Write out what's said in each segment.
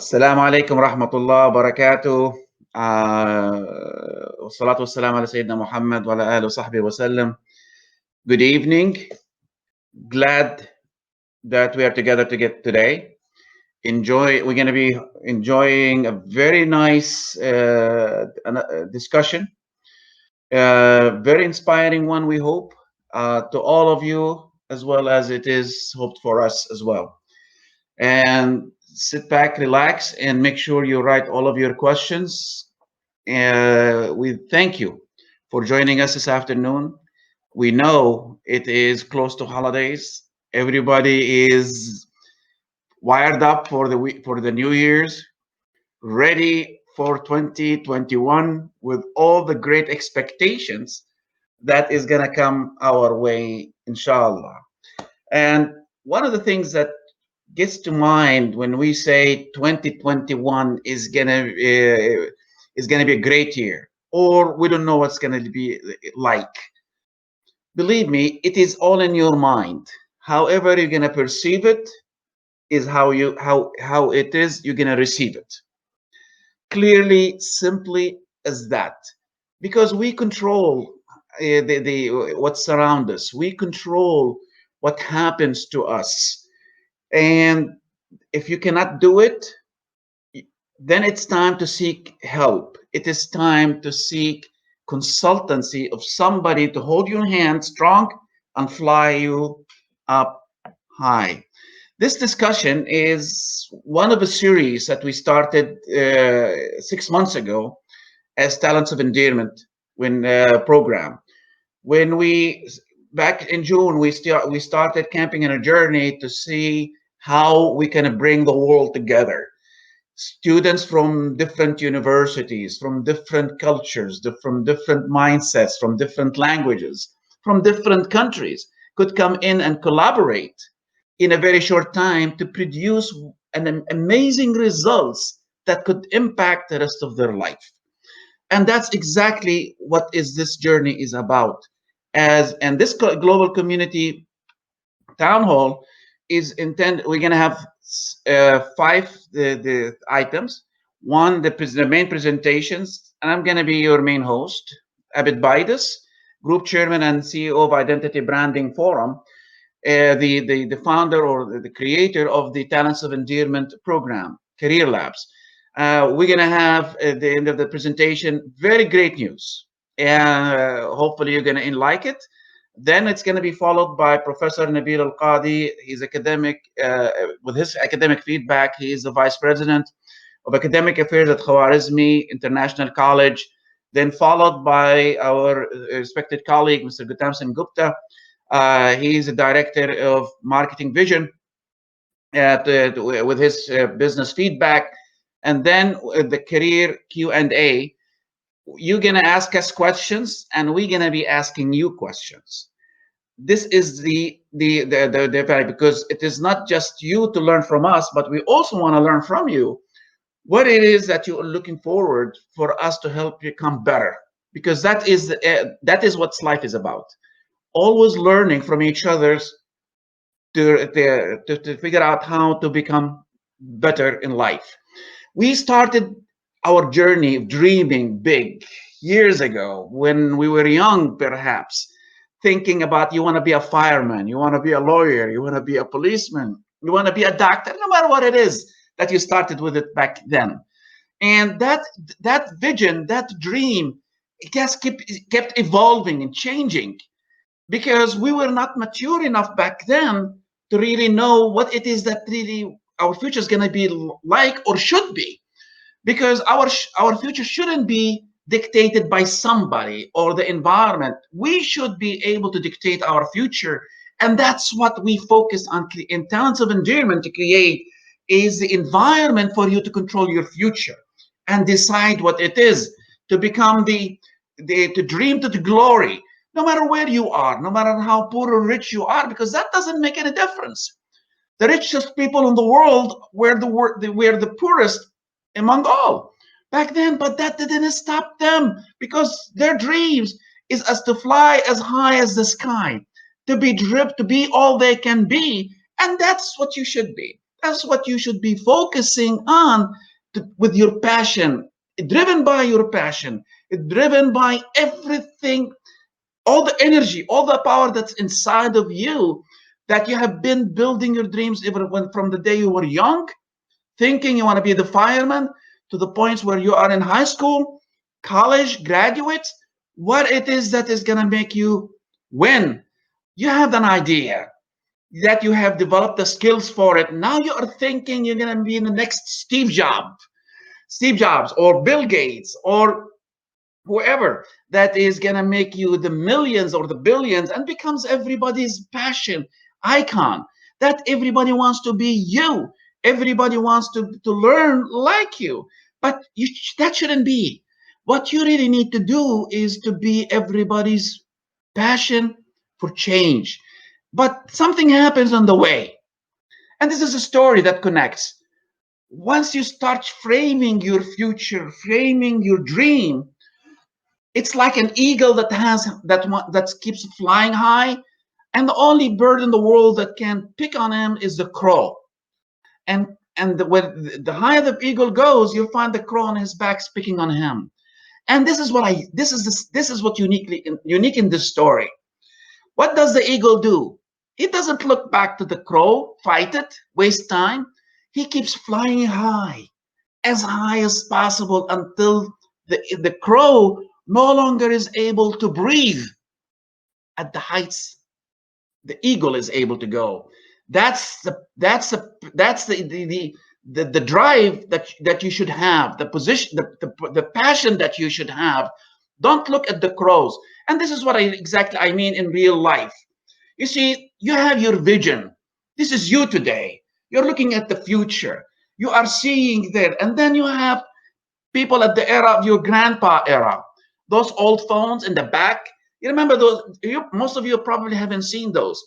السلام عليكم ورحمة الله وبركاته. والصلاة والسلام على سيدنا محمد وعلى آله وصحبه وسلم. Good evening. Glad that we are together today. We're going to be enjoying a very nice discussion. Very inspiring one, we hope, to all of you, as well as it is hoped for us as well. And sit back, relax, and make sure you write all of your questions. We thank you for joining us this afternoon. We know it is close to holidays. Everybody is wired up for the New Year's, ready for 2021 with all the great expectations that is going to come our way, inshallah. And one of the things that gets to mind when we say 2021 is gonna be a great year, or we don't know what's gonna be like. Believe me, it is all in your mind. However you're gonna perceive it is how it is you're gonna receive it. Clearly, simply as that, because we control the what surrounds us. We control what happens to us. And if you cannot do it, then it's time to seek help. It is time to seek consultancy of somebody to hold your hand strong and fly you up high. This discussion is one of a series that we started 6 months ago as Talents of Endearment program. When back in June, we started camping in a journey to see how we can bring the world together. Students from different universities, from different cultures, from different mindsets, from different languages, from different countries could come in and collaborate in a very short time to produce amazing results that could impact the rest of their life. And that's exactly what this journey is about. And this global community town hall is intended. We're going to have five the items. One, the main presentations, and I'm going to be your main host, Abid Baidas, Group Chairman and CEO of Identity Branding Forum, the founder or the creator of the Talents of Endearment program, Career Labs. We're going to have at the end of the presentation very great news, and hopefully you're going to like it. Then it's going to be followed by Professor Nabil Al-Qadi. He's academic. With his academic feedback, he is the Vice President of Academic Affairs at Khwarizmi International College. Then followed by our respected colleague, Mr. Gautam Singh Gupta. He's a Director of Marketing Vision with his business feedback. And then the career Q&A. You're going to ask us questions, and we're going to be asking you questions. This is the because it is not just you to learn from us, but we also want to learn from you what it is that you are looking forward for us to help you become better, because that is what life is about. Always learning from each other's to figure out how to become better in life. We started our journey of dreaming big years ago when we were young, perhaps, thinking about you want to be a fireman, you want to be a lawyer, you want to be a policeman, you want to be a doctor, no matter what it is that you started with it back then. And that vision, that dream, it just kept evolving and changing, because we were not mature enough back then to really know what it is that really our future is going to be like or should be. Because our future shouldn't be dictated by somebody or the environment. We should be able to dictate our future, and that's what we focus on in Talents of Endearment to create, is the environment for you to control your future and decide what it is to become to dream to the glory, no matter where you are, no matter how poor or rich you are, because that doesn't make any difference. The richest people in the world were the poorest among all back then, but that didn't stop them, because their dreams is as to fly as high as the sky, to be dripped, to be all they can be. And that's what you should be. That's what you should be focusing on with your passion, driven by your passion, driven by everything, all the energy, all the power that's inside of you, that you have been building your dreams even when from the day you were young, thinking you want to be the fireman, to the points where you are in high school, college, graduate, what it is that is going to make you win. You have an idea that you have developed the skills for it. Now you are thinking you're going to be the next Steve Jobs or Bill Gates or whoever that is going to make you the millions or the billions and becomes everybody's passion icon, that everybody wants to be you, everybody wants to learn like you. But that shouldn't be. What you really need to do is to be everybody's passion for change. But something happens on the way, and this is a story that connects. Once you start framing your future, framing your dream, it's like an eagle that has that keeps flying high, and the only bird in the world that can pick on him is the crow. When the higher the eagle goes, you'll find the crow on his back picking on him. And this is what unique in this story. What does the eagle do? He doesn't look back to the crow, fight it, waste time. He keeps flying high as possible, until the crow no longer is able to breathe at the heights the eagle is able to go. That's the drive that you should have, the position, the passion that you should have. Don't look at the crows. And this is what I mean in real life. You see, you have your vision. This is you today. You're looking at the future. You are seeing there. And then you have people at the era of your grandpa era, those old phones in the back. You remember those? Most of you probably haven't seen those.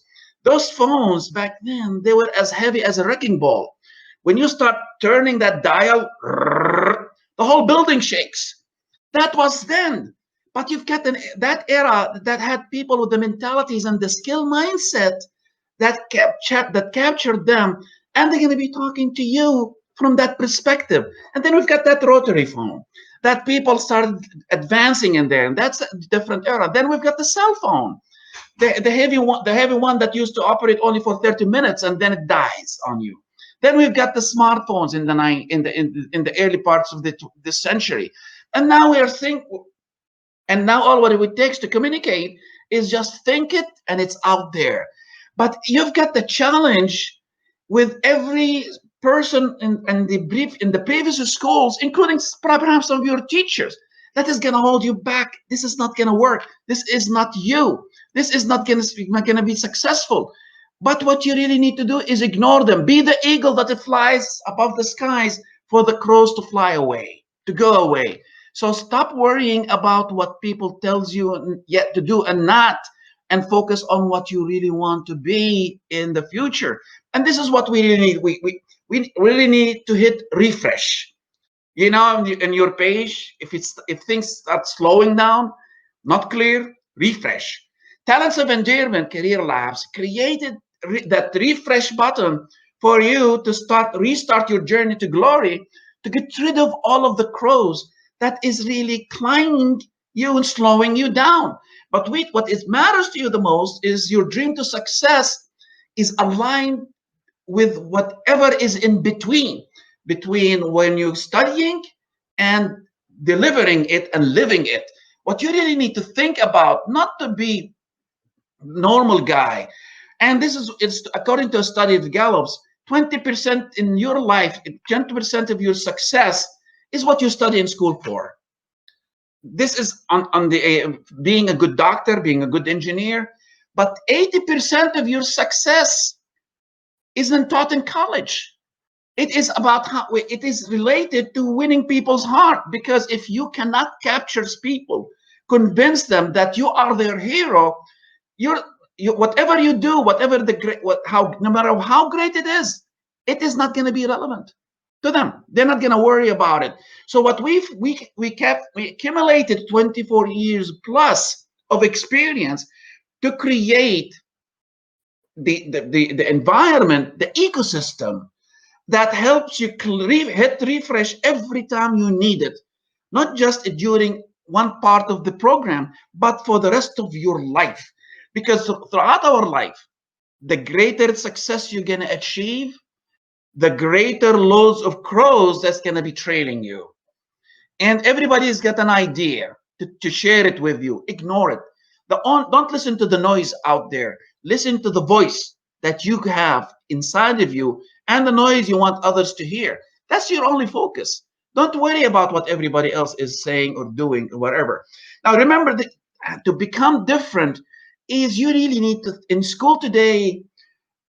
Those phones back then, they were as heavy as a wrecking ball. When you start turning that dial, the whole building shakes. That was then. But you've got that era that had people with the mentalities and the skill mindset that captured them, and they're going to be talking to you from that perspective. And then we've got that rotary phone that people started advancing in there, and that's a different era. Then we've got the cell phone, the heavy one that used to operate only for 30 minutes and then it dies on you. Then we've got the smartphones in the early parts of this century, and now we are thinking. And now all what it takes to communicate is just think it and it's out there. But you've got the challenge with every person in the previous schools, including perhaps some of your teachers, that is going to hold you back. This is not going to work. This is not you. This is not going to be successful. But what you really need to do is ignore them. Be the eagle that flies above the skies for the crows to fly away, to go away. So stop worrying about what people tells you yet to do and not, and focus on what you really want to be in the future. And this is what we really need. We really need to hit refresh. You know, in your page, if things start slowing down, not clear, refresh. Talents of Endearment Career Labs created that refresh button for you to restart your journey to glory, to get rid of all of the crows that is really climbing you and slowing you down. But wait, what it matters to you the most is your dream to success is aligned with whatever is in between when you're studying and delivering it and living it. What you really need to think about, not to be normal guy. And it's according to a study of Gallup's, 20% in your life, 20% of your success is what you study in school for. This is on the being a good doctor, being a good engineer, but 80% of your success isn't taught in college. It is about how it is related to winning people's heart. Because if you cannot capture people, convince them that you are their hero, whatever you do, whatever the great, how no matter how great it is not going to be relevant to them. They're not going to worry about it. So what we accumulated 24 years plus of experience to create the environment, the ecosystem that helps you hit refresh every time you need it, not just during one part of the program, but for the rest of your life. Because throughout our life, the greater success you're going to achieve, the greater loads of crows that's going to be trailing you. And everybody's got an idea to share it with you. Ignore it. Don't listen to the noise out there. Listen to the voice that you have inside of you and the noise you want others to hear. That's your only focus. Don't worry about what everybody else is saying or doing or whatever. Now, remember that to become different is you really need to, in school today,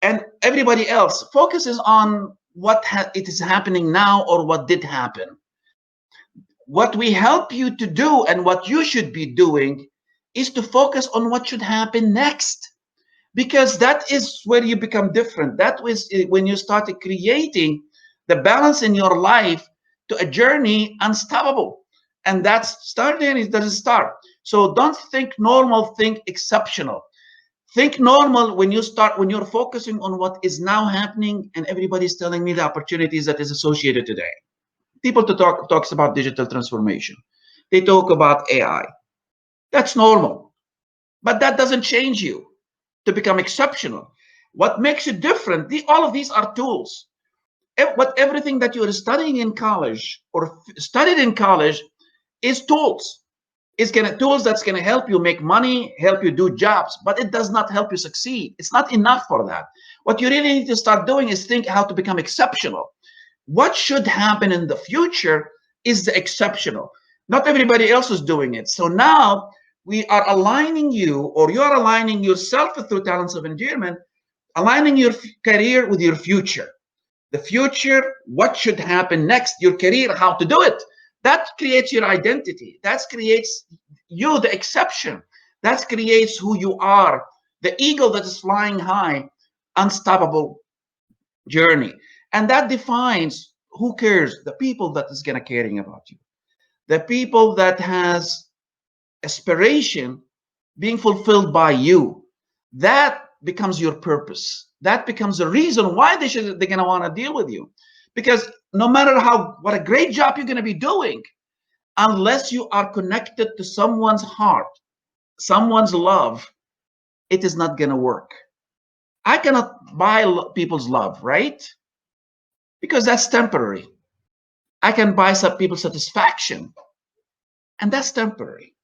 and everybody else focuses on what it is happening now or what did happen. What we help you to do and what you should be doing is to focus on what should happen next, because that is where you become different. That was when you started creating the balance in your life to a journey unstoppable. And that's starting, it doesn't start. So don't think normal, think exceptional. Think normal when you're focusing on what is now happening, and everybody's telling me the opportunities that is associated today. People talks about digital transformation. They talk about AI. That's normal, but that doesn't change you to become exceptional. What makes you different? All of these are tools. Everything that you're studying in college or studied in college is tools. It's gonna tools that's gonna help you make money, help you do jobs, but it does not help you succeed. It's not enough for that. What you really need to start doing is think how to become exceptional. What should happen in the future is the exceptional. Not everybody else is doing it. So now we are aligning you, or you are aligning yourself through talents of endearment, aligning your career with your future. The future, what should happen next, your career, how to do it. That creates your identity. That creates you, the exception. That creates who you are, the eagle that is flying high, unstoppable journey. And that defines who cares, the people that is going to caring about you, the people that has aspiration being fulfilled by you. That becomes your purpose. That becomes the reason why they're going to want to deal with you. Because no matter what a great job you're going to be doing, unless you are connected to someone's heart, someone's love, it is not going to work. I cannot buy people's love, right? Because that's temporary. I can buy some people's satisfaction, and that's temporary.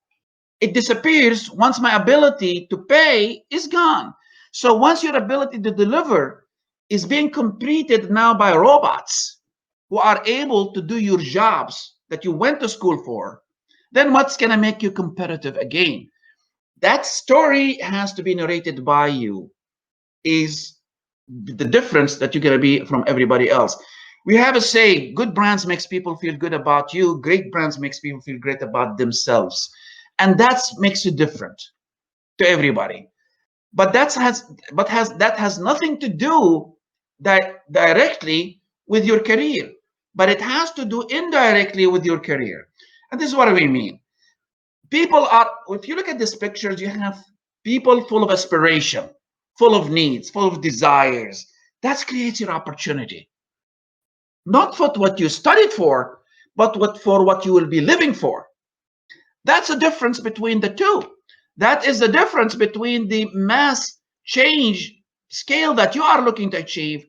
It disappears once my ability to pay is gone. So once your ability to deliver is being completed now by robots who are able to do your jobs that you went to school for, then what's going to make you competitive again? That story has to be narrated by you, is the difference that you're going to be from everybody else. We have a say, good brands makes people feel good about you, great brands makes people feel great about themselves. And that makes you different to everybody. But that has nothing to do directly with your career, but it has to do indirectly with your career. And this is what we mean. People are, if you look at these pictures, you have people full of aspiration, full of needs, full of desires. That creates your opportunity. Not for what you studied for, but for what you will be living for. That's the difference between the two. That is the difference between the mass change scale that you are looking to achieve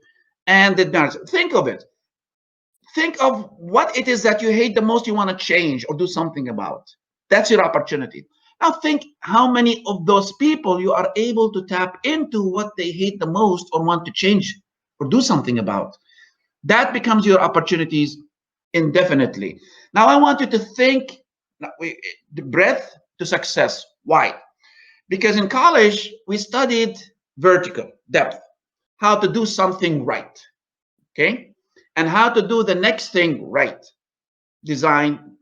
and the advantage. Think of it. Think of what it is that you hate the most, you want to change or do something about. That's your opportunity. Now think how many of those people you are able to tap into what they hate the most or want to change or do something about. That becomes your opportunities indefinitely. Now I want you to think the breadth to success. Why? Because in college we studied vertical depth, how to do something right, okay, and how to do the next thing right. Design,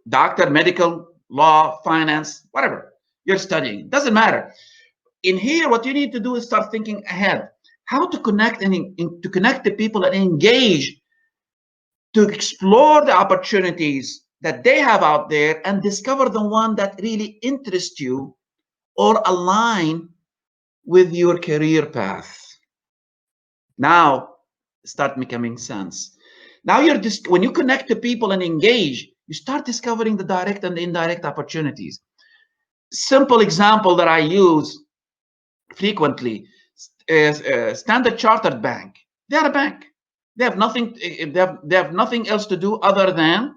doctor, medical, law, finance, whatever you're studying, doesn't matter. In here, what you need to do is start thinking ahead, how to connect to connect the people and engage to explore the opportunities that they have out there and discover the one that really interests you or align with your career path. Now start making sense. Now you're just when you connect to people and engage, you start discovering the direct and the indirect opportunities. Simple example that I use frequently is Standard Chartered Bank. They are a bank. They have nothing. They have nothing else to do other than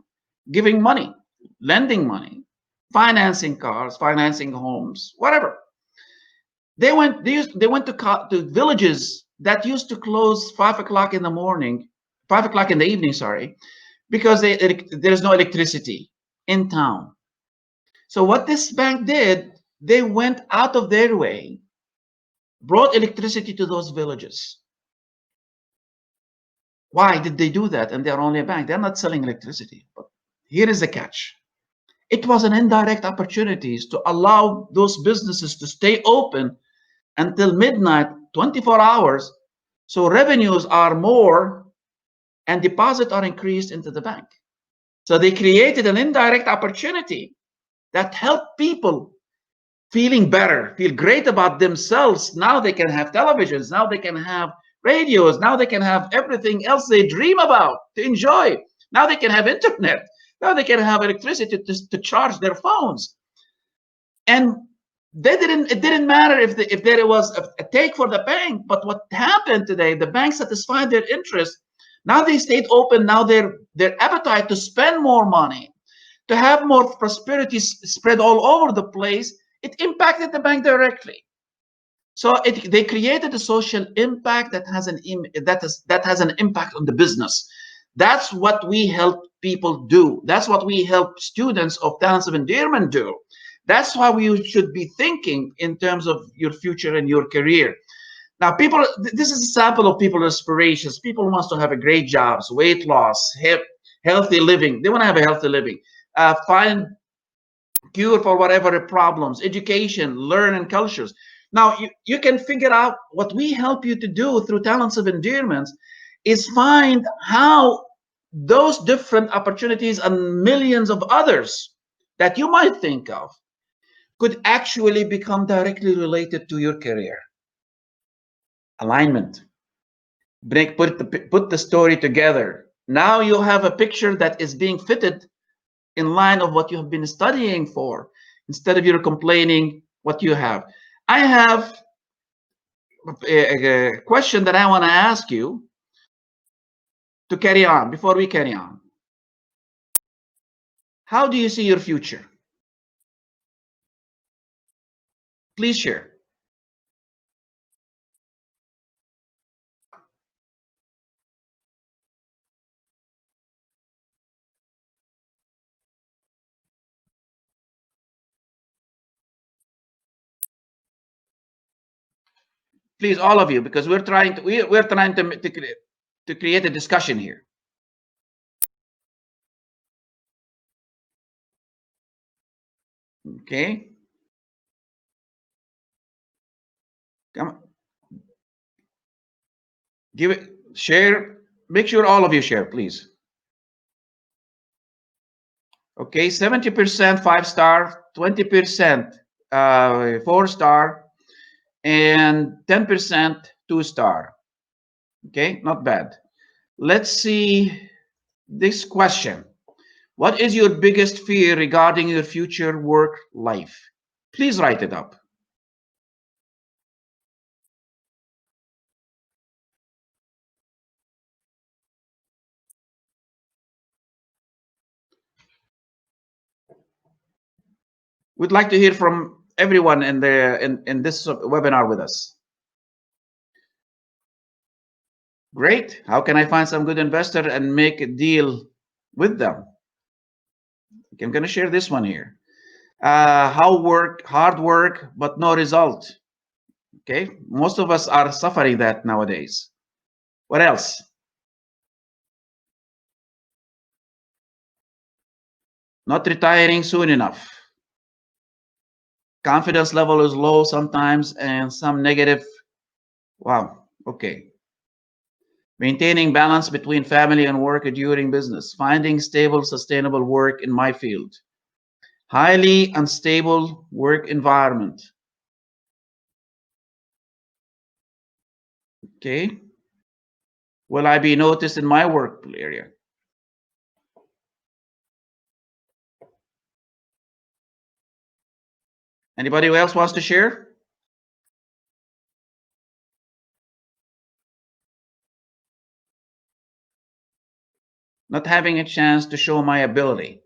giving money, lending money, financing cars, financing homes, whatever. They went to villages that used to close 5 o'clock in the morning, 5 o'clock in the evening, sorry, because there's no electricity in town. So what this bank did, they went out of their way, brought electricity to those villages. Why did they do that? And they're only a bank. They're not selling electricity. But here is the catch. It was an indirect opportunities to allow those businesses to stay open until midnight, 24 hours. So revenues are more and deposits are increased into the bank. So they created an indirect opportunity that helped people feeling better, feel great about themselves. Now they can have televisions, now they can have radios, now they can have everything else they dream about to enjoy. Now they can have internet, now they can have electricity to charge their phones. And it didn't matter if there was a take for the bank, but what happened today, the bank satisfied their interest. Now they stayed open, now their appetite to spend more money, to have more prosperity spread all over the place, it impacted the bank directly. So they created a social impact that has an impact on the business. That's what we help people do. That's what we help students of Talents of Endearment do. That's why we should be thinking in terms of your future and your career. Now, people, this is a sample of people's aspirations. People wants to have a great jobs, weight loss, healthy living. They want to have a healthy living. Find cure for whatever problems, education, learn and cultures. Now, you can figure out what we help you to do through Talents of Endearment is find how those different opportunities and millions of others that you might think of could actually become directly related to your career. Alignment. Put the story together. Now you have a picture that is being fitted in line of what you have been studying for, instead of you complaining what you have. I have a question that I want to ask you to carry on before we carry on. How do you see your future? Please share. Please, all of you, because we're trying to create a discussion here. Okay. Come on. Give it, share. Make sure all of you share, please. Okay, 70% 5-star, 20% 4-star, and 10% 2-star. Okay, not bad. Let's see this question. What is your biggest fear regarding your future work life? Please write it up. We'd like to hear from everyone in this webinar with us. Great. How can I find some good investor and make a deal with them? Okay, I'm going to share this one here. Hard work, but no result. Okay, most of us are suffering that nowadays. What else? Not retiring soon enough. Confidence level is low sometimes, and some negative. Wow. Okay. Maintaining balance between family and work during business. Finding stable, sustainable work in my field. Highly unstable work environment. Okay. Will I be noticed in my work area? Anybody else wants to share? Not having a chance to show my ability.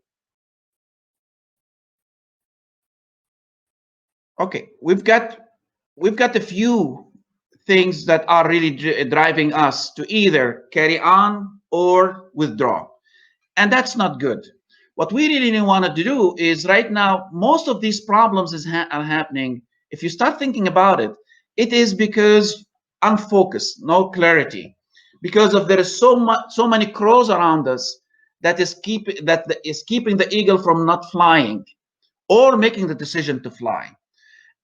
Okay, we've got a few things that are really driving us to either carry on or withdraw, and that's not good. What we really want to do is right now, most of these problems are happening. If you start thinking about it, it is because unfocused, no clarity, because of there is so many crows around us that is keeping the eagle from not flying or making the decision to fly.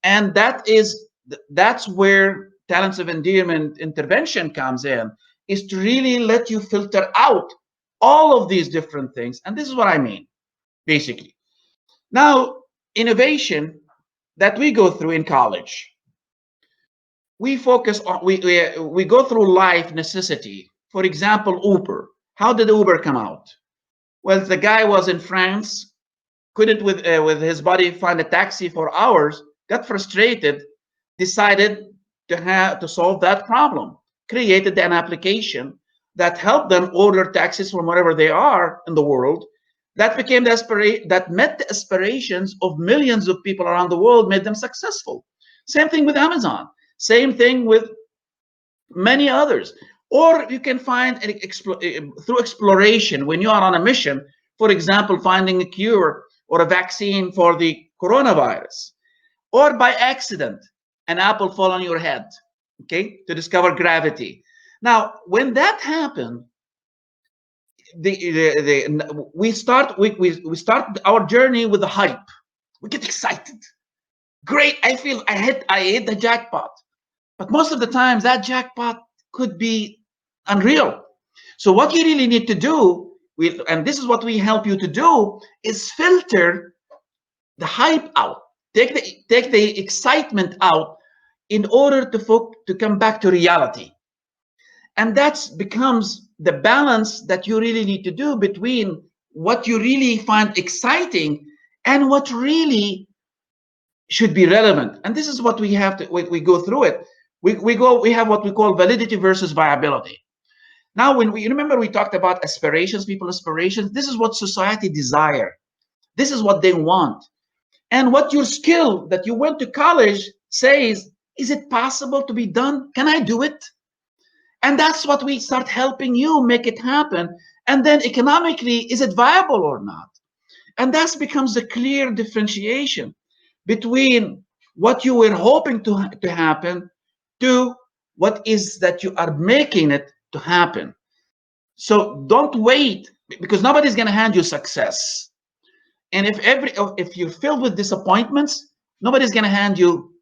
And that's where talents of endearment intervention comes in, is to really let you filter out all of these different things. And this is what I mean, basically. Now, innovation that we go through in college, we focus on we go through life necessity. For example, Uber. How did Uber come out? Well, the guy was in France, couldn't with his buddy find a taxi for hours, got frustrated, decided to solve that problem, created an application that helped them order taxis from wherever they are in the world. That became that met the aspirations of millions of people around the world, made them successful. Same thing with Amazon. Same thing with many others. Or you can find through exploration, when you are on a mission, for example, finding a cure or a vaccine for the coronavirus, or by accident, an apple fall on your head, okay, to discover gravity. Now, when that happened, we start our journey with the hype. We get excited. Great, I hit the jackpot. But most of the times that jackpot could be unreal. So what you really need to do, and this is what we help you to do, is filter the hype out. Take the excitement out in order to come back to reality. And that becomes the balance that you really need to do between what you really find exciting and what really should be relevant. And this is what we have to we go through it. We have what we call validity versus viability. Now, when we remember, we talked about aspirations, people aspirations. This is what society desire. This is what they want. And what your skill that you went to college says, is it possible to be done? Can I do it? And that's what we start helping you make it happen. And then economically, is it viable or not? And that becomes a clear differentiation between what you were hoping to happen to what is that you are making it to happen. So don't wait, because nobody's going to hand you success. And if you're filled with disappointments, nobody's going to hand you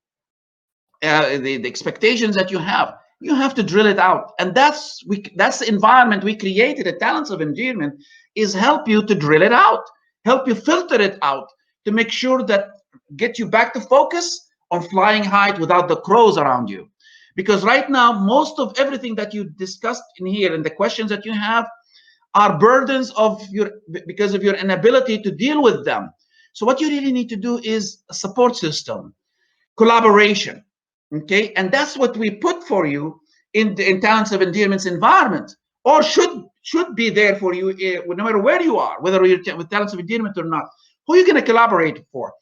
the expectations that you have. You have to drill it out, and that's the environment we created at Talents of Endearment, is help you to drill it out, help you filter it out, to make sure that get you back to focus on flying high without the crows around you. Because right now, most of everything that you discussed in here and the questions that you have are burdens because of your inability to deal with them. So what you really need to do is a support system, collaboration, okay? And that's what we put for you in Talents of Endearment's environment, or should be there for you, no matter where you are, whether you're with Talents of Endearment or not. Who are you going to collaborate for?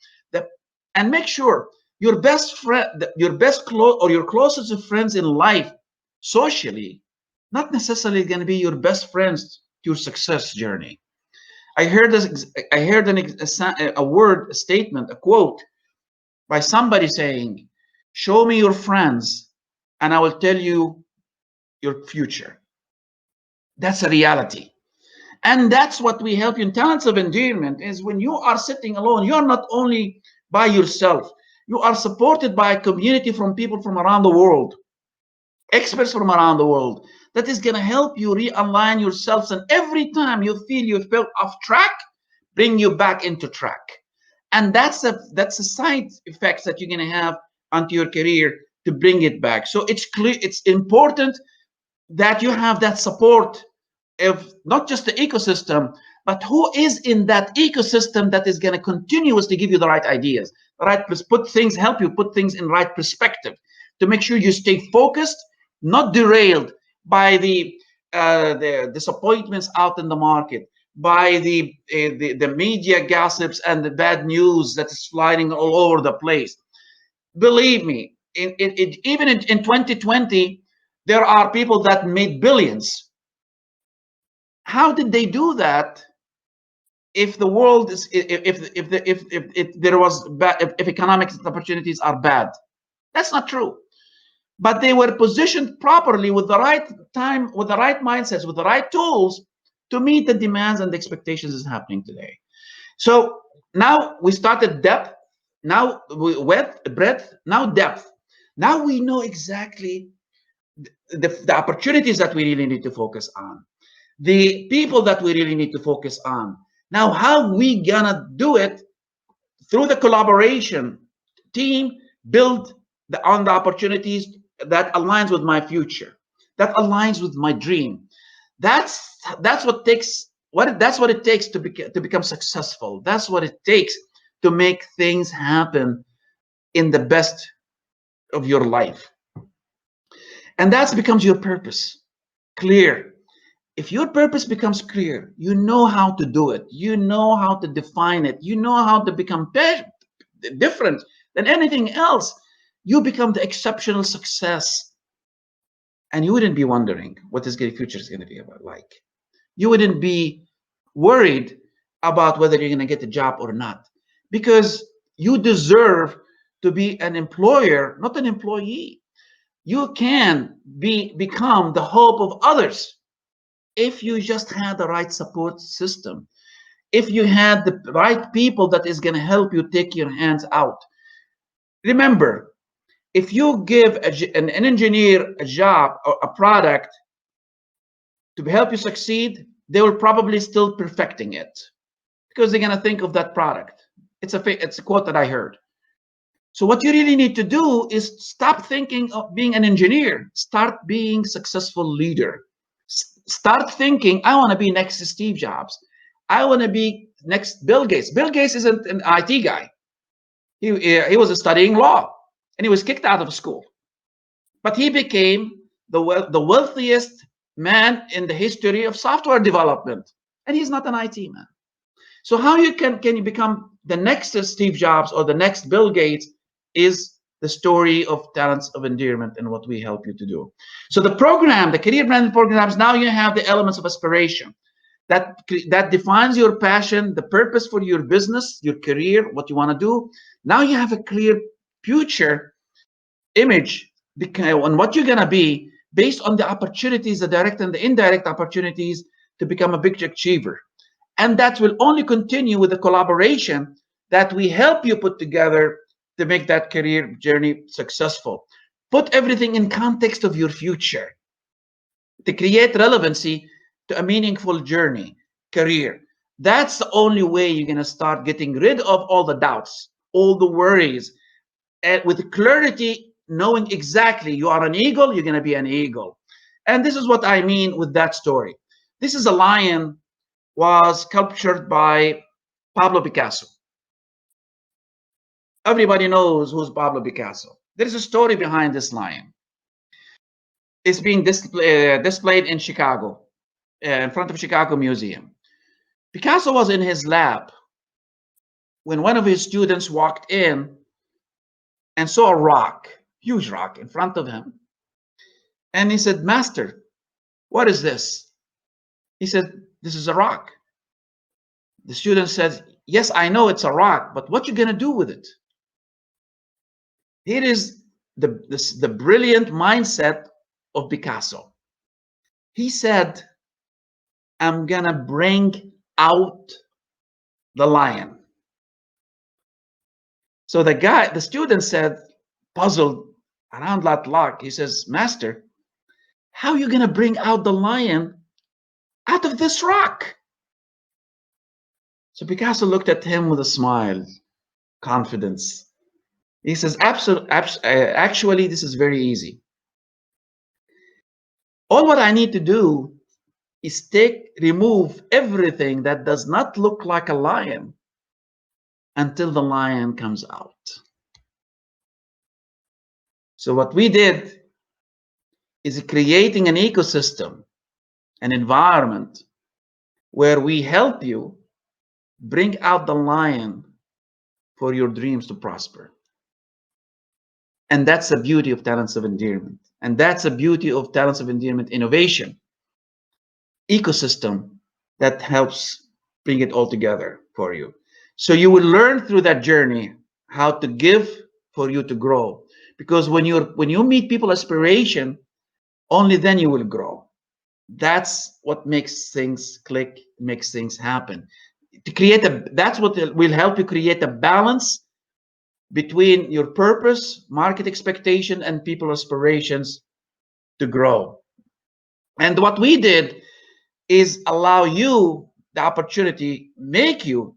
And make sure your best friend, your closest of friends in life, socially, not necessarily going to be your best friends to your success journey. I heard a statement, a quote by somebody saying, show me your friends and I will tell you your future. That's a reality. And that's what we help you in Talents of Endearment, is when you are sitting alone, you're not only by yourself, you are supported by a community from people from around the world, experts from around the world, that is going to help you realign yourselves. And every time you feel you felt off track, bring you back into track. And that's a side effects that you're going to have onto your career to bring it back. So it's clear, it's important that you have that support of not just the ecosystem, but who is in that ecosystem that is going to continuously give you the right ideas, the right put things, help you put things in right perspective to make sure you stay focused, not derailed by the disappointments out in the market, by the media gossips and the bad news that is flying all over the place. Believe me, even in 2020, there are people that made billions. How did they do that? If the world is, if there was bad, if economic opportunities are bad, that's not true. But they were positioned properly with the right time, with the right mindsets, with the right tools to meet the demands and the expectations is happening today. So now we started depth, now width, breadth, now depth. Now we know exactly the opportunities that we really need to focus on, the people that we really need to focus on. Now, how we gonna do it? Through the collaboration team, build on the opportunities that aligns with my future, that aligns with my dream. That's what takes that's what it takes to become successful. That's what it takes to make things happen in the best of your life. And that becomes your purpose. Clear. If your purpose becomes clear, you know how to do it. You know how to define it. You know how to become different than anything else. You become the exceptional success. And you wouldn't be wondering what this future is going to be about like. You wouldn't be worried about whether you're going to get a job or not, because you deserve to be an employer, not an employee. You can become the hope of others if you just had the right support system, if you had the right people that is going to help you take your hands out. Remember, if you give an engineer a job or a product to help you succeed, they will probably still perfecting it because they're going to think of that product. It's a quote that I heard. So what you really need to do is stop thinking of being an engineer. Start being successful leader. Start thinking, I want to be next to Steve Jobs. I want to be next Bill Gates. Bill Gates isn't an IT guy. He was studying law and he was kicked out of school. But he became the wealthiest man in the history of software development. And he's not an IT man. So how can you become the next Steve Jobs or the next Bill Gates is the story of Talents of Endearment and what we help you to do. So the program, the career branding programs, now you have the elements of aspiration that defines your passion, the purpose for your business, your career, what you want to do. Now you have a clear future image on what you're going to be based on the opportunities, the direct and the indirect opportunities to become a big achiever. And that will only continue with the collaboration that we help you put together to make that career journey successful. Put everything in context of your future to create relevancy to a meaningful journey, career. That's the only way you're going to start getting rid of all the doubts, all the worries, and with clarity, knowing exactly you are an eagle, you're going to be an eagle. And this is what I mean with that story. This is a lion was sculptured by Pablo Picasso. Everybody knows who's Pablo Picasso. There is a story behind this lion. It's being displayed in Chicago, in front of Chicago Museum. Picasso was in his lab when one of his students walked in and saw a rock, huge rock in front of him. And he said, "Master, what is this?" He said, "This is a rock." The student said, "Yes, I know it's a rock, but what you gonna do with it?" Here is the brilliant mindset of Picasso. He said, "I'm gonna bring out the lion." So the student said, puzzled around that rock, he says, "Master, how are you gonna bring out the lion out of this rock?" So Picasso looked at him with a smile, confidence. He says, actually, this is very easy. All what I need to do is remove everything that does not look like a lion until the lion comes out. So what we did is creating an ecosystem, an environment where we help you bring out the lion for your dreams to prosper. And that's the beauty of Talents of Endearment. And that's the beauty of Talents of Endearment innovation ecosystem that helps bring it all together for you. So you will learn through that journey how to give for you to grow. Because when you meet people aspiration, only then you will grow. That's what makes things click, makes things happen. To create that's what will help you create a balance between your purpose, market expectation, and people aspirations to grow. And what we did is allow you the opportunity, make you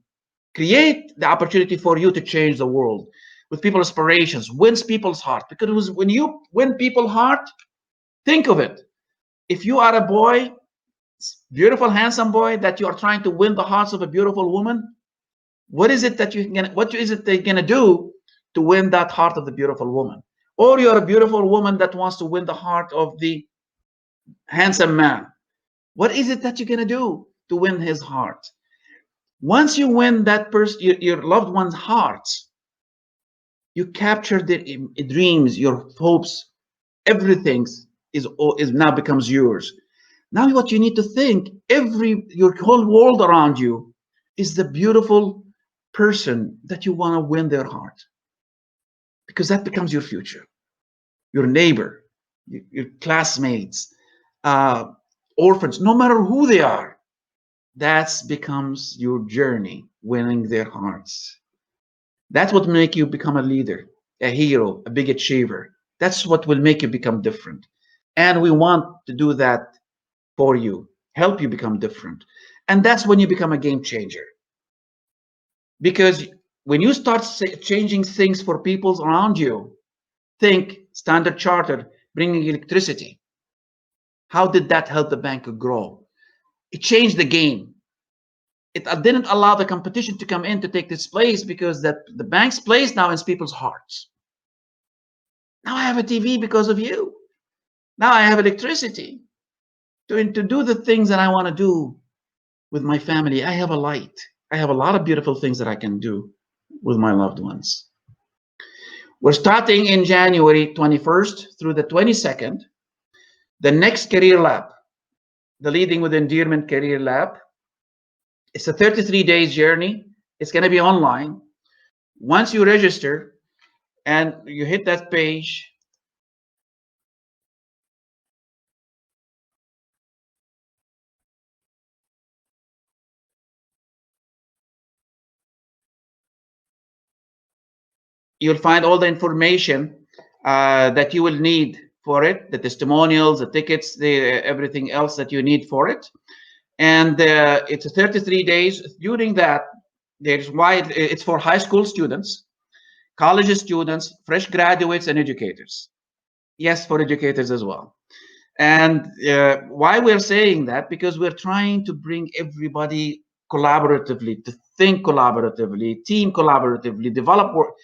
create the opportunity for you to change the world with people aspirations, wins people's heart. Because when you win people's heart, think of it. If you are a boy, beautiful, handsome boy, that you are trying to win the hearts of a beautiful woman, what is it that what is it they're gonna do to win that heart of the beautiful woman? Or you're a beautiful woman that wants to win the heart of the handsome man. What is it that you're gonna do to win his heart? Once you win that person, your loved one's heart, you capture their dreams, your hopes, everything is now becomes yours. Now what you need to think, your whole world around you is the beautiful person that you want to win their heart, because that becomes your future, your neighbor, your classmates, uh, orphans, no matter who they are. That becomes your journey, winning their hearts. That's what make you become a leader, a hero, a big achiever. That's what will make you become different. And we want to do that for you, help you become different. And that's when you become a game changer. Because when you start changing things for people around you, think Standard Chartered bringing electricity. How did that help the bank grow? It changed the game. It didn't allow the competition to come in to take this place, because the bank's place now is people's hearts. Now I have a TV because of you. Now I have electricity to do the things that I want to do with my family. I have a light. I have a lot of beautiful things that I can do with my loved ones. We're starting in January 21st through the 22nd. The next Career Lab, the Leading with Endearment Career Lab. It's a 33 days journey. It's going to be online. Once you register and you hit that page, you'll find all the information that you will need for it, the testimonials, the tickets, everything else that you need for it. And it's a 33 days. During that, it's for high school students, college students, fresh graduates, and educators. Yes, for educators as well. And why we're saying that? Because we're trying to bring everybody collaboratively, to think collaboratively, team collaboratively, develop work,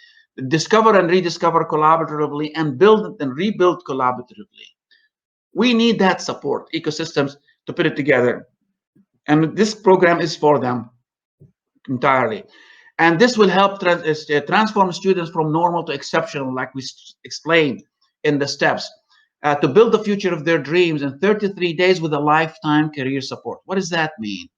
discover and rediscover collaboratively, and build and rebuild collaboratively. We need that support ecosystems to put it together. And this program is for them entirely. And this will help transform students from normal to exceptional, like we explained in the steps, to build the future of their dreams in 33 days with a lifetime career support. What does that mean?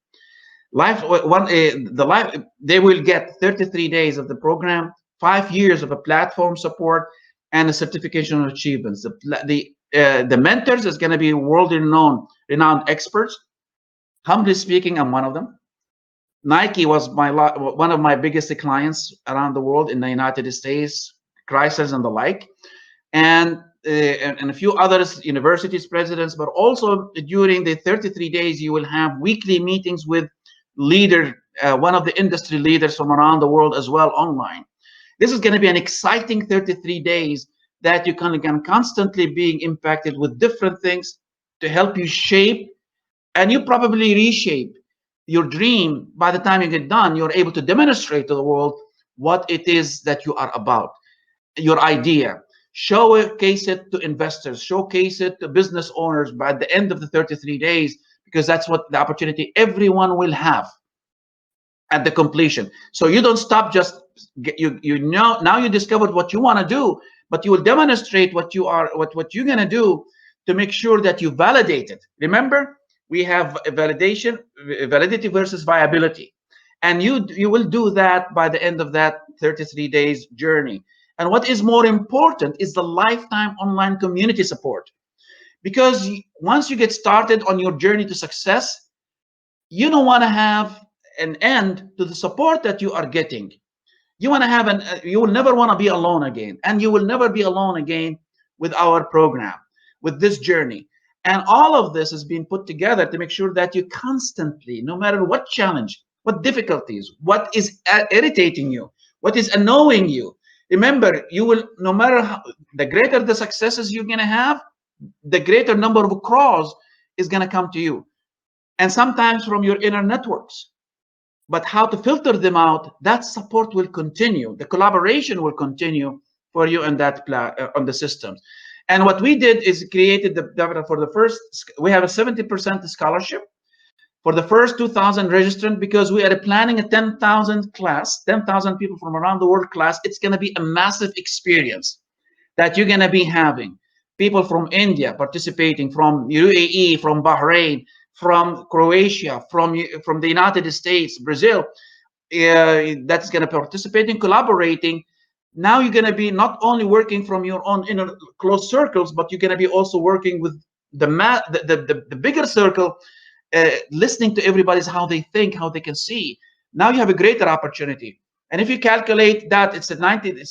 They will get 33 days of the program, 5 years of a platform support, and a certification of achievements. The mentors is going to be renowned experts. Humbly speaking, I'm one of them. Nike was one of my biggest clients around the world in the United States, Chrysler and the like, and a few others, universities presidents. But also during the 33 days, you will have weekly meetings with one of the industry leaders from around the world as well, online. This is going to be an exciting 33 days that you can constantly being impacted with different things to help you shape, and you probably reshape your dream. By the time you get done, you're able to demonstrate to the world what it is that you are about, your idea. Showcase it to investors, showcase it to business owners by the end of the 33 days, because that's what the opportunity everyone will have at the completion. So you don't stop just you know now you discovered what you want to do, but you will demonstrate what you are what you're going to do to make sure that you validate it. Remember, we have a validity versus viability, and you will do that by the end of that 33 days journey. And what is more important is the lifetime online community support, because once you get started on your journey to success, you don't want to have an end to the support that you are getting. You want to have you will never want to be alone again, and you will never be alone again with our program, with this journey. And all of this is being put together to make sure that you constantly, no matter what challenge, what difficulties, what is irritating you, what is annoying you, remember, you will, no matter how, the greater the successes you're going to have, the greater number of calls is going to come to you, and sometimes from your inner networks. But how to filter them out, that support will continue, the collaboration will continue for you on that on the systems. And what we did is created for the first, we have a 70% scholarship for the first 2,000 registrants, because we are planning a 10,000 class, 10,000 people from around the world class. It's going to be a massive experience that you're going to be having. People from India participating, from UAE, from Bahrain, from Croatia, from the United States, Brazil, that's going to participate in collaborating. Now you're going to be not only working from your own inner close circles, but you're going to be also working with the bigger circle, listening to everybody's how they think, how they can see. Now you have a greater opportunity. And if you calculate that, it's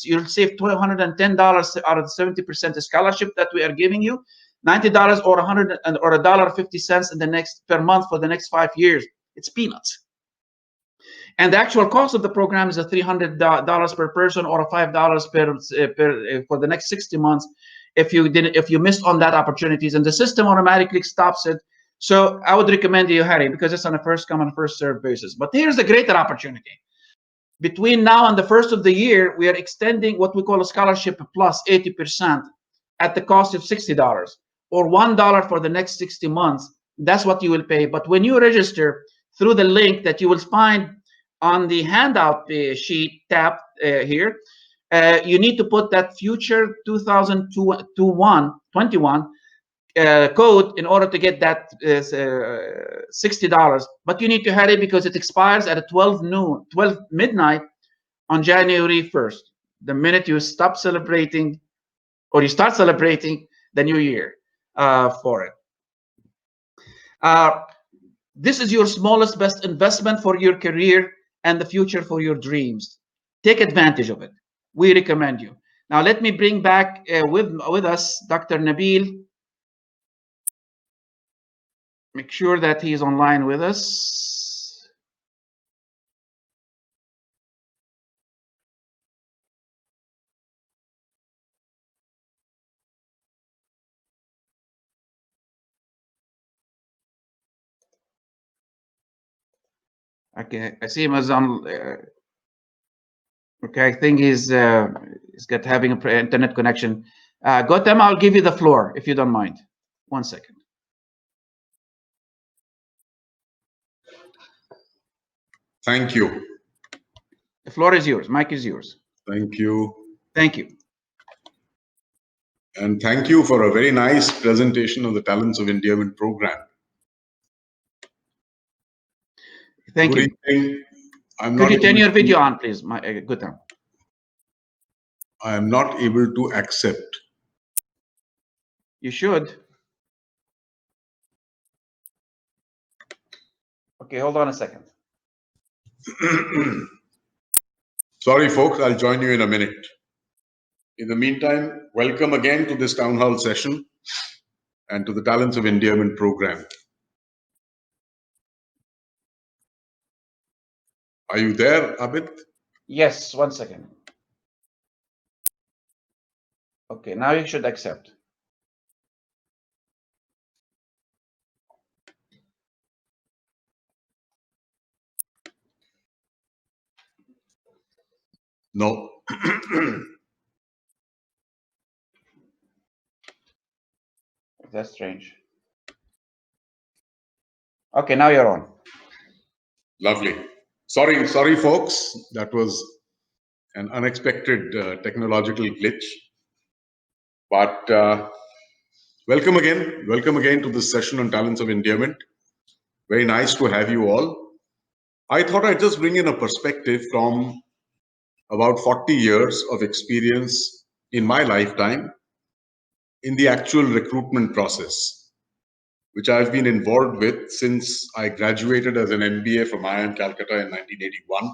you'll save $110 out of the 70% scholarship that we are giving you, $90 or $1.50 in the next per month for the next 5 years. It's peanuts. And the actual cost of the program is a $300 per person, or a $5 per for the next 60 months if you missed on that opportunities, and the system automatically stops it. So I would recommend you hurry, because it's on a first come and first served basis. But here's the greater opportunity. Between now and the first of the year, we are extending what we call a scholarship plus 80% at the cost of $60, or $1 for the next 60 months. That's what you will pay. But when you register through the link that you will find on the handout sheet tab here, you need to put that future 2021 code in order to get that $60. But you need to hurry, because it expires at 12 midnight on January 1st. The minute you stop celebrating, or you start celebrating the new year for it. This is your smallest, best investment for your career and the future for your dreams. Take advantage of it. We recommend you. Now, let me bring back with us Dr. Nabil. Make sure that he's online with us. Okay, I see him as on. Okay, I think he's got having an internet connection. Gautam, I'll give you the floor if you don't mind. 1 second. Thank you. The floor is yours. Mic is yours. Thank you. Thank you. And thank you for a very nice presentation of the Talents of Endearment program. Thank you. Good evening. Could you turn your video on, please, Gautam? I am not able to accept. You should. Okay, hold on a second. Sorry, folks, I'll join you in a minute. In the meantime, welcome again to this town hall session and to the Talents of Endearment program. Are you there, Abid? Yes, 1 second. Okay, now you should accept. No. That's strange. Okay, now you're on. Lovely. Sorry, folks. That was an unexpected technological glitch. But welcome again. Welcome again to this session on talents of endearment. Very nice to have you all. I thought I'd just bring in a perspective from about 40 years of experience in my lifetime in the actual recruitment process, which I've been involved with since I graduated as an MBA from IIM Calcutta in 1981.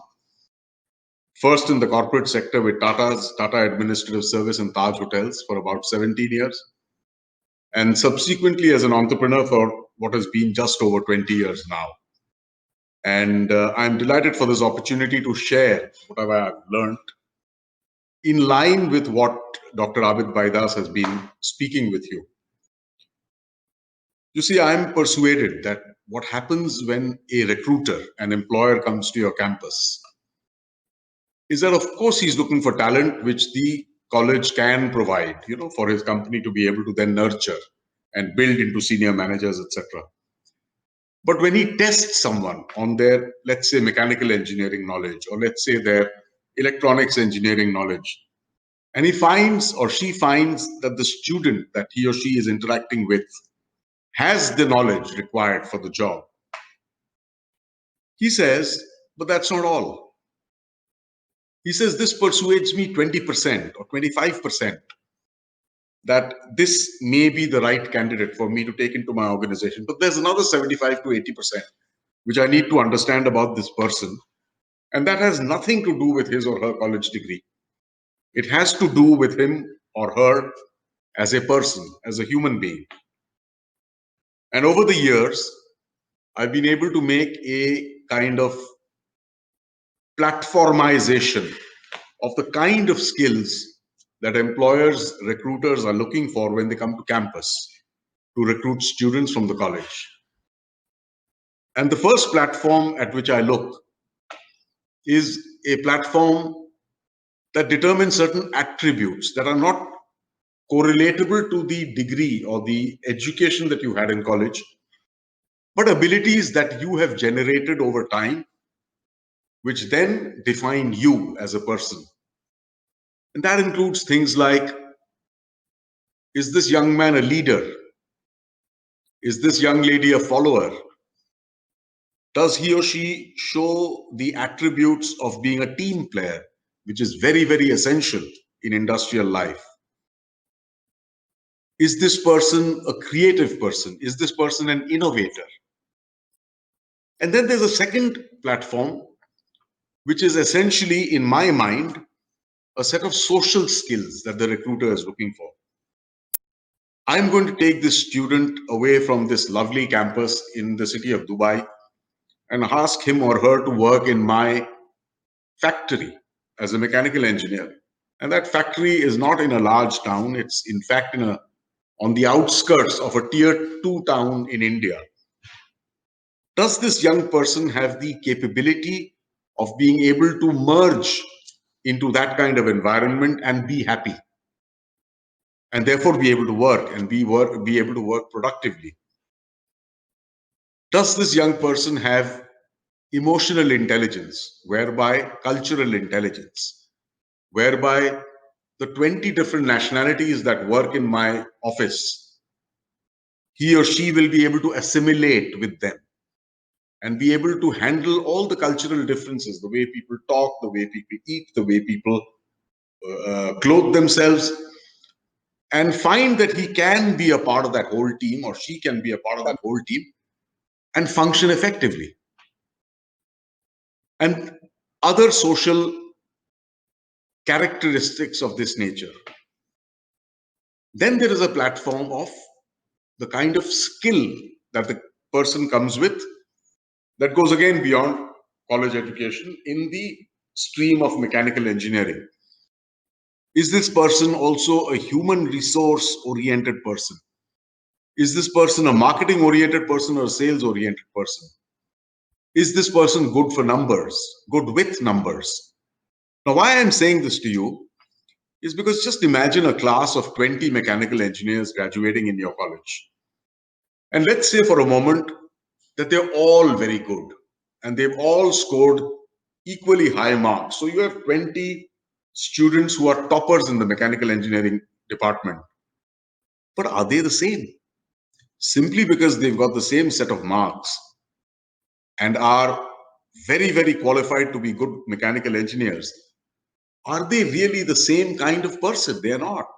First in the corporate sector with Tata Administrative Service and Taj Hotels for about 17 years, and subsequently as an entrepreneur for what has been just over 20 years now. And I'm delighted for this opportunity to share whatever I've learned in line with what Dr. Abid Baidas has been speaking with you. You see, I'm persuaded that what happens when a recruiter, an employer, comes to your campus is that, of course, he's looking for talent which the college can provide, for his company to be able to then nurture and build into senior managers, etc. But when he tests someone on their, let's say, mechanical engineering knowledge, or let's say their electronics engineering knowledge, and he finds or she finds that the student that he or she is interacting with has the knowledge required for the job, he says, but that's not all. He says, this persuades me 20% or 25% that this may be the right candidate for me to take into my organization. But there's another 75 to 80% which I need to understand about this person. And that has nothing to do with his or her college degree. It has to do with him or her as a person, as a human being. And over the years, I've been able to make a kind of platformization of the kind of skills that employers, recruiters are looking for when they come to campus to recruit students from the college. And the first platform at which I look is a platform that determines certain attributes that are not correlatable to the degree or the education that you had in college, but abilities that you have generated over time, which then define you as a person. And that includes things like, is this young man a leader? Is this young lady a follower? Does he or she show the attributes of being a team player, which is very, very essential in industrial life? Is this person a creative person? Is this person an innovator? And then there's a second platform, which is essentially, in my mind, a set of social skills that the recruiter is looking for. I'm going to take this student away from this lovely campus in the city of Dubai and ask him or her to work in my factory as a mechanical engineer. And that factory is not in a large town. It's in fact on the outskirts of a tier 2 town in India. Does this young person have the capability of being able to merge into that kind of environment and be happy, and therefore be able to work and be able to work productively? Does this young person have emotional intelligence, whereby cultural intelligence, whereby the 20 different nationalities that work in my office, he or she will be able to assimilate with them and be able to handle all the cultural differences, the way people talk, the way people eat, the way people clothe themselves, and find that he can be a part of that whole team or she can be a part of that whole team and function effectively. And other social characteristics of this nature. Then there is a platform of the kind of skill that the person comes with that goes again beyond college education in the stream of mechanical engineering. Is this person also a human resource oriented person? Is this person a marketing oriented person or a sales oriented person? Is this person good for numbers, good with numbers? Now, why I'm saying this to you is because just imagine a class of 20 mechanical engineers graduating in your college. And let's say for a moment that they're all very good and they've all scored equally high marks. So you have 20 students who are toppers in the mechanical engineering department. But are they the same? Simply because they've got the same set of marks and are very, very qualified to be good mechanical engineers, are they really the same kind of person? They are not.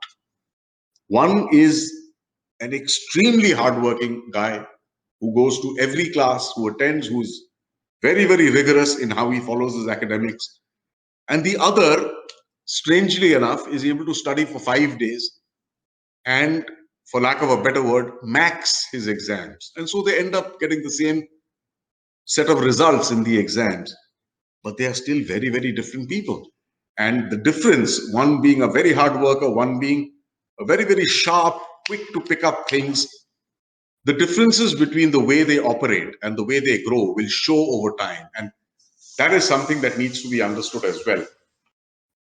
One is an extremely hardworking guy who goes to every class, who attends, who's very, very rigorous in how he follows his academics. And the other, strangely enough, is able to study for 5 days and, for lack of a better word, max his exams. And so they end up getting the same set of results in the exams, but they are still very, very different people. And the difference, one being a very hard worker, one being a very, very sharp, quick to pick up things, the differences between the way they operate and the way they grow will show over time. And that is something that needs to be understood as well.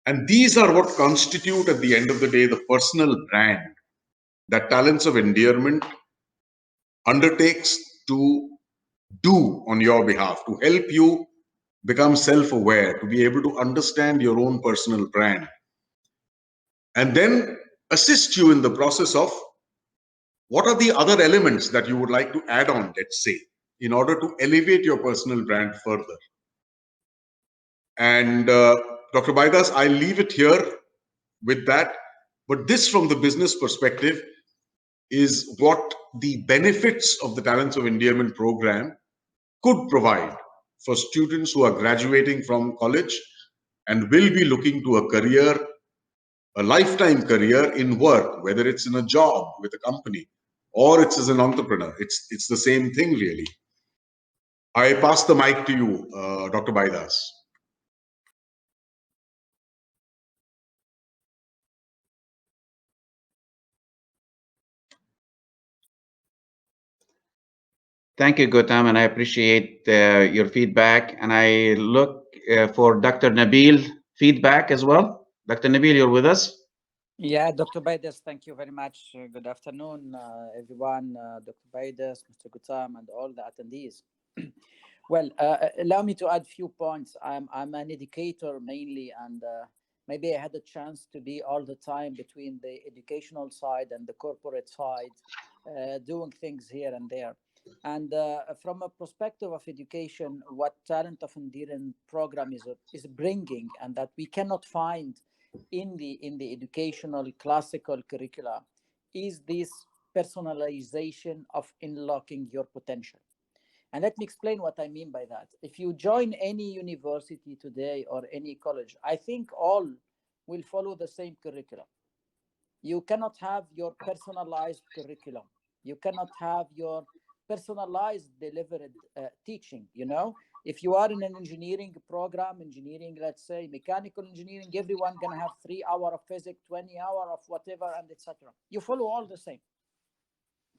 And these are what constitute, at the end of the day, the personal brand that Talents of Endearment undertakes to do on your behalf, to help you become self aware, to be able to understand your own personal brand, and then assist you in the process of what are the other elements that you would like to add on, let's say, in order to elevate your personal brand further. And Dr. Baidas, I leave it here with that. But this, from the business perspective, is what the benefits of the Talents of Endearment program could provide for students who are graduating from college and will be looking to a career, a lifetime career in work, whether it's in a job with a company or it's as an entrepreneur. It's the same thing, really. I pass the mic to you, Dr. Baidas. Thank you, Gautam, and I appreciate your feedback. And I look for Dr. Nabil feedback as well. Dr. Nabil, you're with us? Yeah, Dr. Baides, thank you very much. Good afternoon, everyone. Dr. Baides, Mr. Gutam, and all the attendees. Well, allow me to add few points. I'm an educator mainly, and maybe I had a chance to be all the time between the educational side and the corporate side, doing things here and there. And from a perspective of education, what Talent of Endearing program is bringing, and that we cannot find in the educational classical curricula, is this personalization of unlocking your potential. And let me explain what I mean by that. If you join any university today or any college, I think all will follow the same curriculum. You cannot have your personalized curriculum. You cannot have your personalized delivered teaching. If you are in an engineering program, engineering, let's say mechanical engineering, everyone gonna have 3 hours of physics, 20 hours of whatever, and etc. You follow all the same.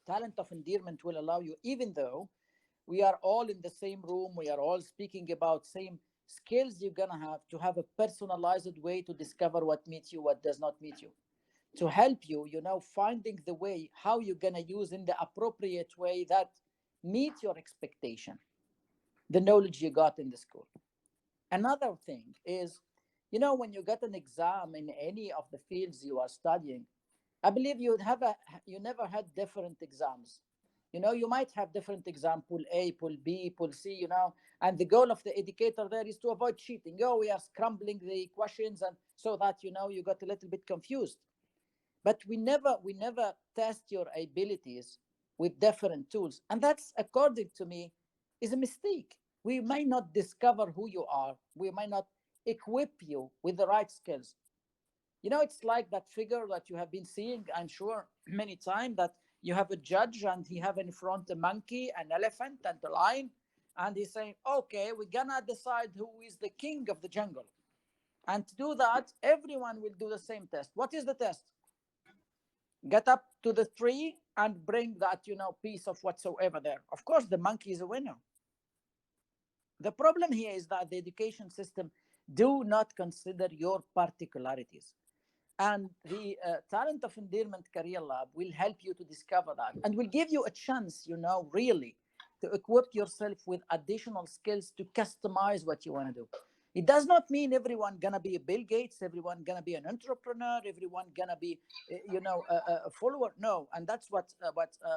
Talent of Endearment will allow you, even though we are all in the same room, we are all speaking about same skills, you're gonna have to have a personalized way to discover what meets you, what does not meet you, to help you, finding the way how you're gonna use in the appropriate way that meets your expectation, the knowledge you got in the school. Another thing is, when you get an exam in any of the fields you are studying, I believe you never had different exams. You might have different exam, pool A, pool B, pool C, and the goal of the educator there is to avoid cheating. We are scrambling the questions, and so that you got a little bit confused. But we never test your abilities with different tools, and that's, according to me, is a mistake. We might not discover who you are. We might not equip you with the right skills. It's like that figure that you have been seeing, I'm sure, many times, that you have a judge and he have in front a monkey, an elephant, and a lion, and he's saying, okay, we're gonna decide who is the king of the jungle. And to do that, everyone will do the same test. What is the test? Get up to the tree and bring that, piece of whatsoever there. Of course, the monkey is a winner. The problem here is that the education system Do not consider your particularities. And the Talent of Endearment Career Lab will help you to discover that and will give you a chance, really to equip yourself with additional skills to customize what you want to do. It does not mean everyone gonna be a Bill Gates, everyone gonna be an entrepreneur, everyone gonna be, a follower. No, and that's what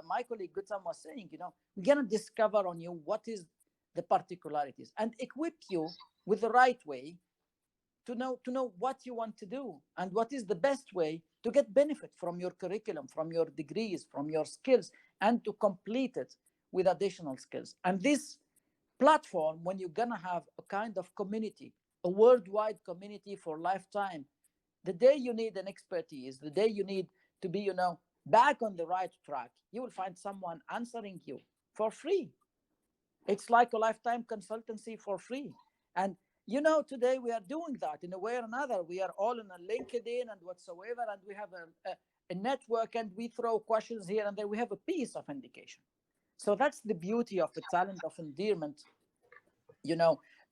my colleague Gutam was saying. We're gonna discover on you what is the particularities and equip you with the right way to know what you want to do and what is the best way to get benefit from your curriculum, from your degrees, from your skills, and to complete it with additional skills. And this platform, when you're gonna have a kind of community, a worldwide community for lifetime, the day you need an expertise, the day you need to be, back on the right track, you will find someone answering you for free. It's like a lifetime consultancy for free. And today we are doing that in a way or another. We are all in a LinkedIn and whatsoever, and we have a network, and we throw questions here and there. We have a piece of indication. So that's the beauty of the Talent of Endearment,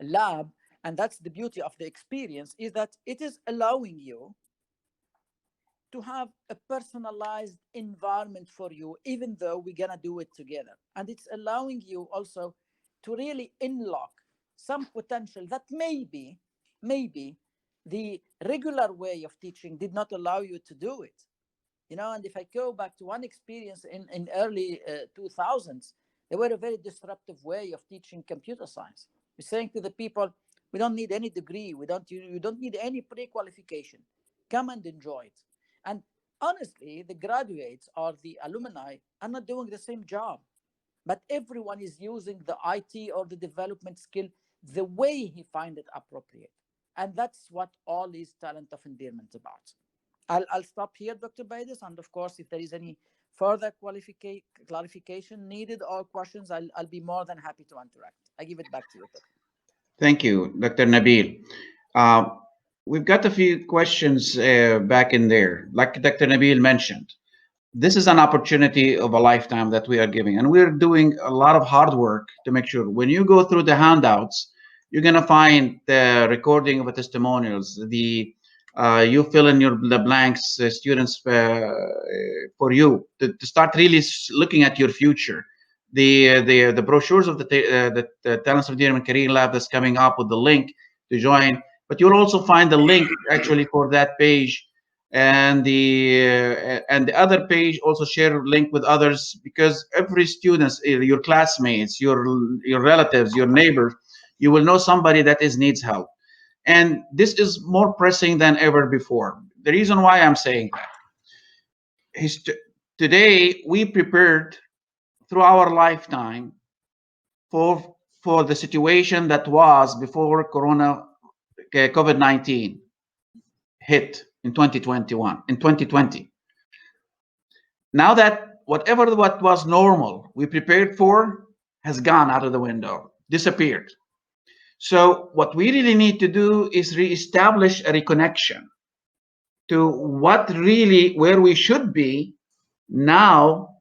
lab. And that's the beauty of the experience, is that it is allowing you to have a personalized environment for you, even though we're going to do it together. And it's allowing you also to really unlock some potential that maybe the regular way of teaching did not allow you to do it. And if I go back to one experience in early 2000s, they were a very disruptive way of teaching computer science. We're saying to the people, we don't need any degree. You don't need any pre-qualification. Come and enjoy it. And honestly, the graduates or the alumni are not doing the same job, but everyone is using the IT or the development skill the way he find it appropriate. And that's what all is Talent of Endearment about. I'll stop here, Dr. Baidis. And of course, if there is any further clarification needed or questions, I'll be more than happy to interact. I give it back to you, Dr. Thank you, Dr. Nabil. Uh, we've got a few questions back in there. Like Dr. Nabil mentioned, this is an opportunity of a lifetime that we are giving, and we're doing a lot of hard work to make sure when you go through the handouts, you're going to find the recording of the testimonials, you fill in the blanks, students, for you to start really looking at your future. The brochures of the Talents of Endearment Career Lab that's coming up with the link to join, but you'll also find the link actually for that page, and the other page also share a link with others, because every student, your classmates, your relatives, your neighbors, you will know somebody that needs help. And this is more pressing than ever before. The reason why I'm saying that is today we prepared through our lifetime for the situation that was before COVID-19 hit in 2020. Now that what was normal we prepared for has gone out of the window, disappeared. So what we really need to do is reestablish a reconnection to where we should be now,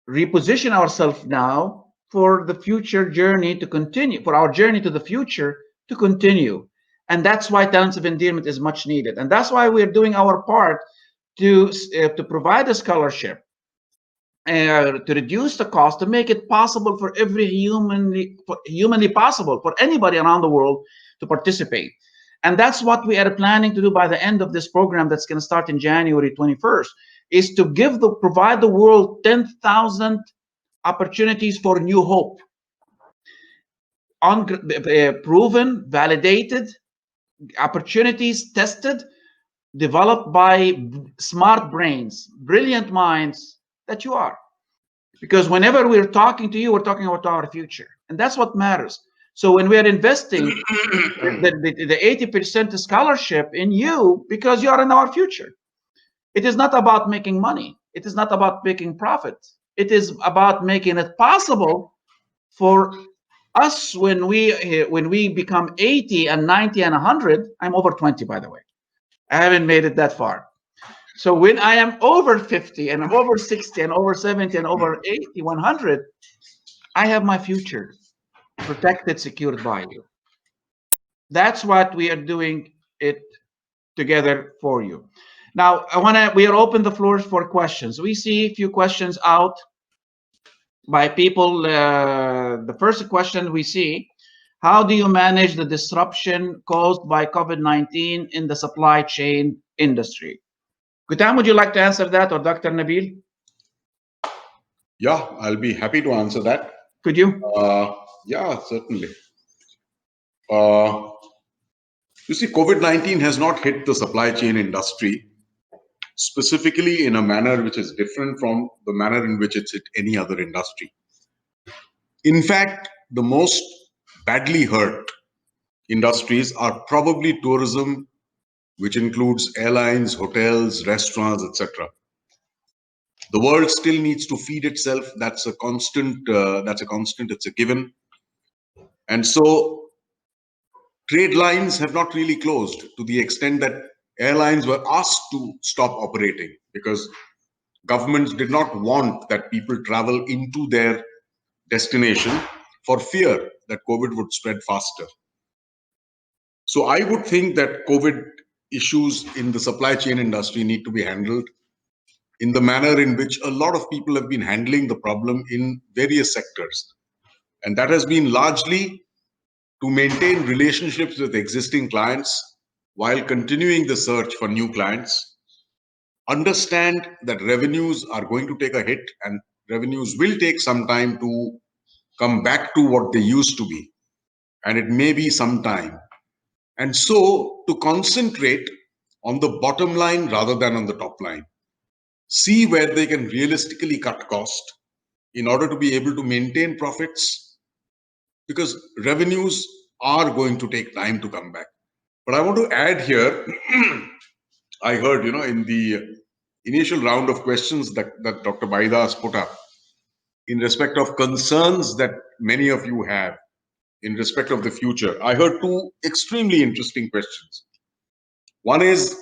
reposition ourselves now for the future journey to continue, for our journey to the future to continue. And that's why Talents of Endearment is much needed. And that's why we're doing our part to provide a scholarship, to reduce the cost, to make it possible for every humanly possible for anybody around the world to participate. And that's what we are planning to do by the end of this program that's going to start in January 21st, is to provide the world 10,000 opportunities for new hope, proven, validated opportunities, tested, developed by smart brains, brilliant minds that you are. Because whenever we're talking to you, we're talking about our future. And that's what matters. So when we are investing the 80% scholarship in you, because you are in our future, it is not about making money. It is not about making profit. It is about making it possible for us when we become 80 and 90 and 100. I'm over 20, by the way. I haven't made it that far. So when I am over 50 and I'm over 60 and over 70 and over 80, 100, I have my future protected, secured by you. That's what we are doing it together for you. Now, we are open the floors for questions. We see a few questions out by people. The first question we see: how do you manage the disruption caused by COVID-19 in the supply chain industry? Gutam, would you like to answer that, or Dr. Nabil? Yeah, I'll be happy to answer that. Could you? Yeah, certainly. Uh, you see, COVID-19 has not hit the supply chain industry specifically in a manner which is different from the manner in which it's hit any other industry. In fact, the most badly hurt industries are probably tourism, which includes airlines, hotels, restaurants, etc. The world still needs to feed itself. That's a constant. That's a constant. It's a given. And so trade lines have not really closed to the extent that airlines were asked to stop operating because governments did not want that people travel into their destination for fear that COVID would spread faster. So I would think that COVID issues in the supply chain industry need to be handled in the manner in which a lot of people have been handling the problem in various sectors. And that has been largely to maintain relationships with existing clients while continuing the search for new clients, understand that revenues are going to take a hit and revenues will take some time to come back to what they used to be. And it may be some time. And so to concentrate on the bottom line rather than on the top line, see where they can realistically cut cost in order to be able to maintain profits because revenues are going to take time to come back. But I want to add here, I heard, in the initial round of questions that Dr. Baida has put up in respect of concerns that many of you have in respect of the future. I heard two extremely interesting questions. One is,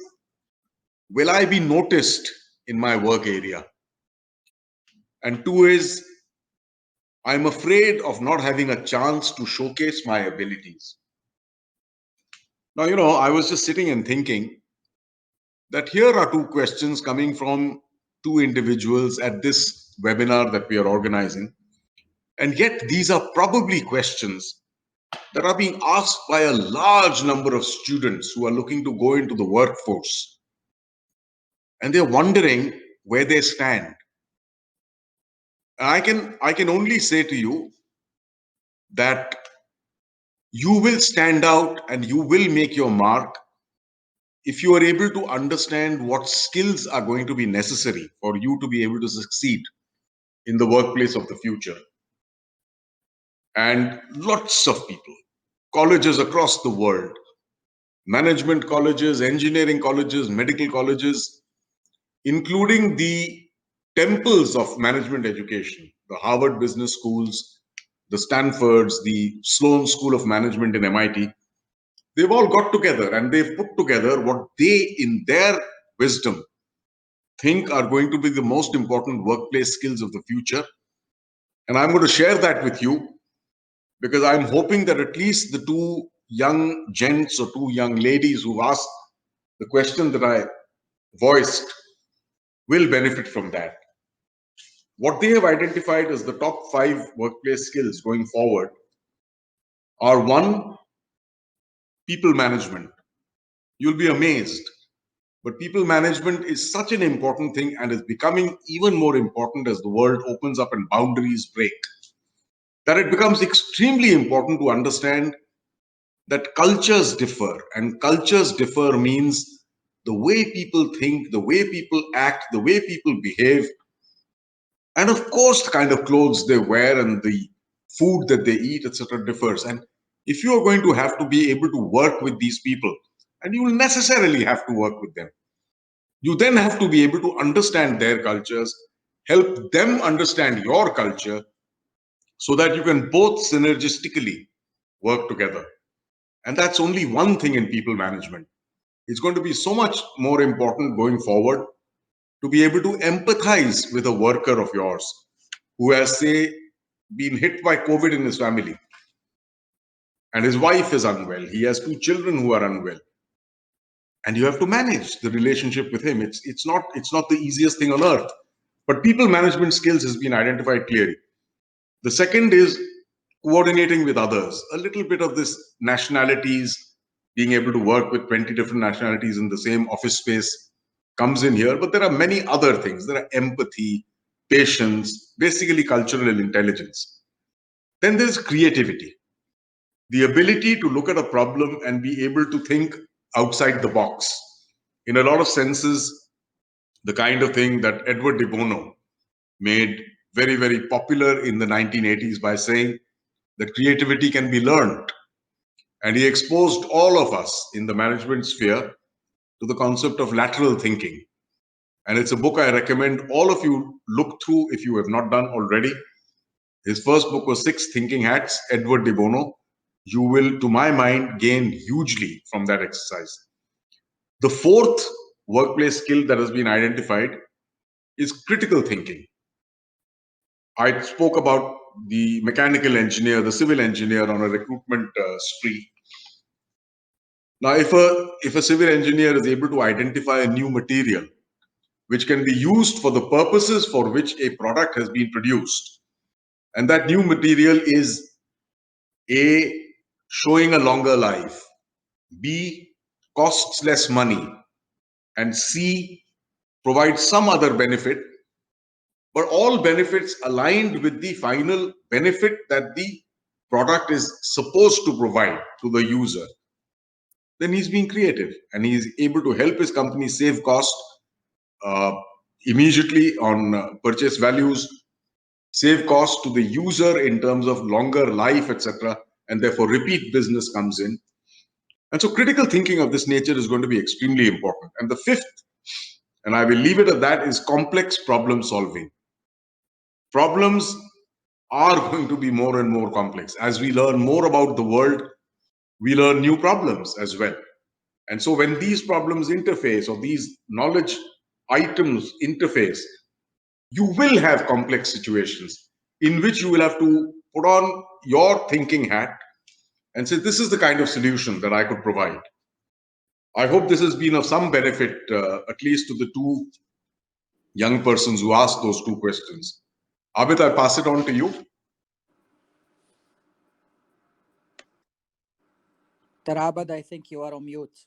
will I be noticed in my work area? And two is, I'm afraid of not having a chance to showcase my abilities. Now, I was just sitting and thinking that here are two questions coming from two individuals at this webinar that we are organizing. And yet, these are probably questions that are being asked by a large number of students who are looking to go into the workforce. And they're wondering where they stand. And I can only say to you that you will stand out and you will make your mark if you are able to understand what skills are going to be necessary for you to be able to succeed in the workplace of the future. And lots of people, colleges across the world, management colleges, engineering colleges, medical colleges, including the temples of management education, the Harvard Business Schools, the Stanfords, the Sloan School of Management in MIT, they've all got together and they've put together what they, in their wisdom, think are going to be the most important workplace skills of the future. And I'm going to share that with you because I'm hoping that at least the two young gents or two young ladies who asked the question that I voiced will benefit from that. What they have identified as the top 5 workplace skills going forward are: one, people management. You'll be amazed, but people management is such an important thing and is becoming even more important as the world opens up and boundaries break, that it becomes extremely important to understand that cultures differ, and cultures differ means the way people think, the way people act, the way people behave, and of course the kind of clothes they wear and the food that they eat, etc., differs. And if you are going to have to be able to work with these people, and you will necessarily have to work with them, you then have to be able to understand their cultures, help them understand your culture, so that you can both synergistically work together. And that's only one thing in people management. It's going to be so much more important going forward to be able to empathize with a worker of yours who has, say, been hit by COVID in his family. and his wife is unwell. He has two children who are unwell, and you have to manage the relationship with him. It's not the easiest thing on earth, but people management skills has been identified clearly. The second is coordinating with others. A little bit of this nationalities, being able to work with 20 different nationalities in the same office space comes in here, but there are many other things. There are empathy, patience, basically cultural intelligence. Then there's creativity, the ability to look at a problem and be able to think outside the box. In a lot of senses, the kind of thing that Edward de Bono made very, very popular in the 1980s by saying that creativity can be learned. And he exposed all of us in the management sphere to the concept of lateral thinking. And it's a book I recommend all of you look through if you have not done already. His first book was Six Thinking Hats, Edward de Bono. You will, to my mind, gain hugely from that exercise. The fourth workplace skill that has been identified is critical thinking. I spoke about the mechanical engineer, the civil engineer on a recruitment spree. Now, if a civil engineer is able to identify a new material which can be used for the purposes for which a product has been produced, and that new material is A, showing a longer life, B, costs less money, and C, provides some other benefit, but all benefits aligned with the final benefit that the product is supposed to provide to the user, then he's being creative and he's able to help his company save cost uh, immediately on purchase values, save cost to the user in terms of longer life, etc., and therefore repeat business comes in. And so critical thinking of this nature is going to be extremely important. And the fifth, and I will leave it at that, is complex problem solving. Problems are going to be more and more complex. As we learn more about the world, we learn new problems as well. And so when these problems interface or these knowledge items interface, you will have complex situations in which you will have to put on your thinking hat and say, this is the kind of solution that I could provide. I hope this has been of some benefit, at least to the two young persons who asked those two questions. Abid, I pass it on to you. Tarabad, I think you are on mute.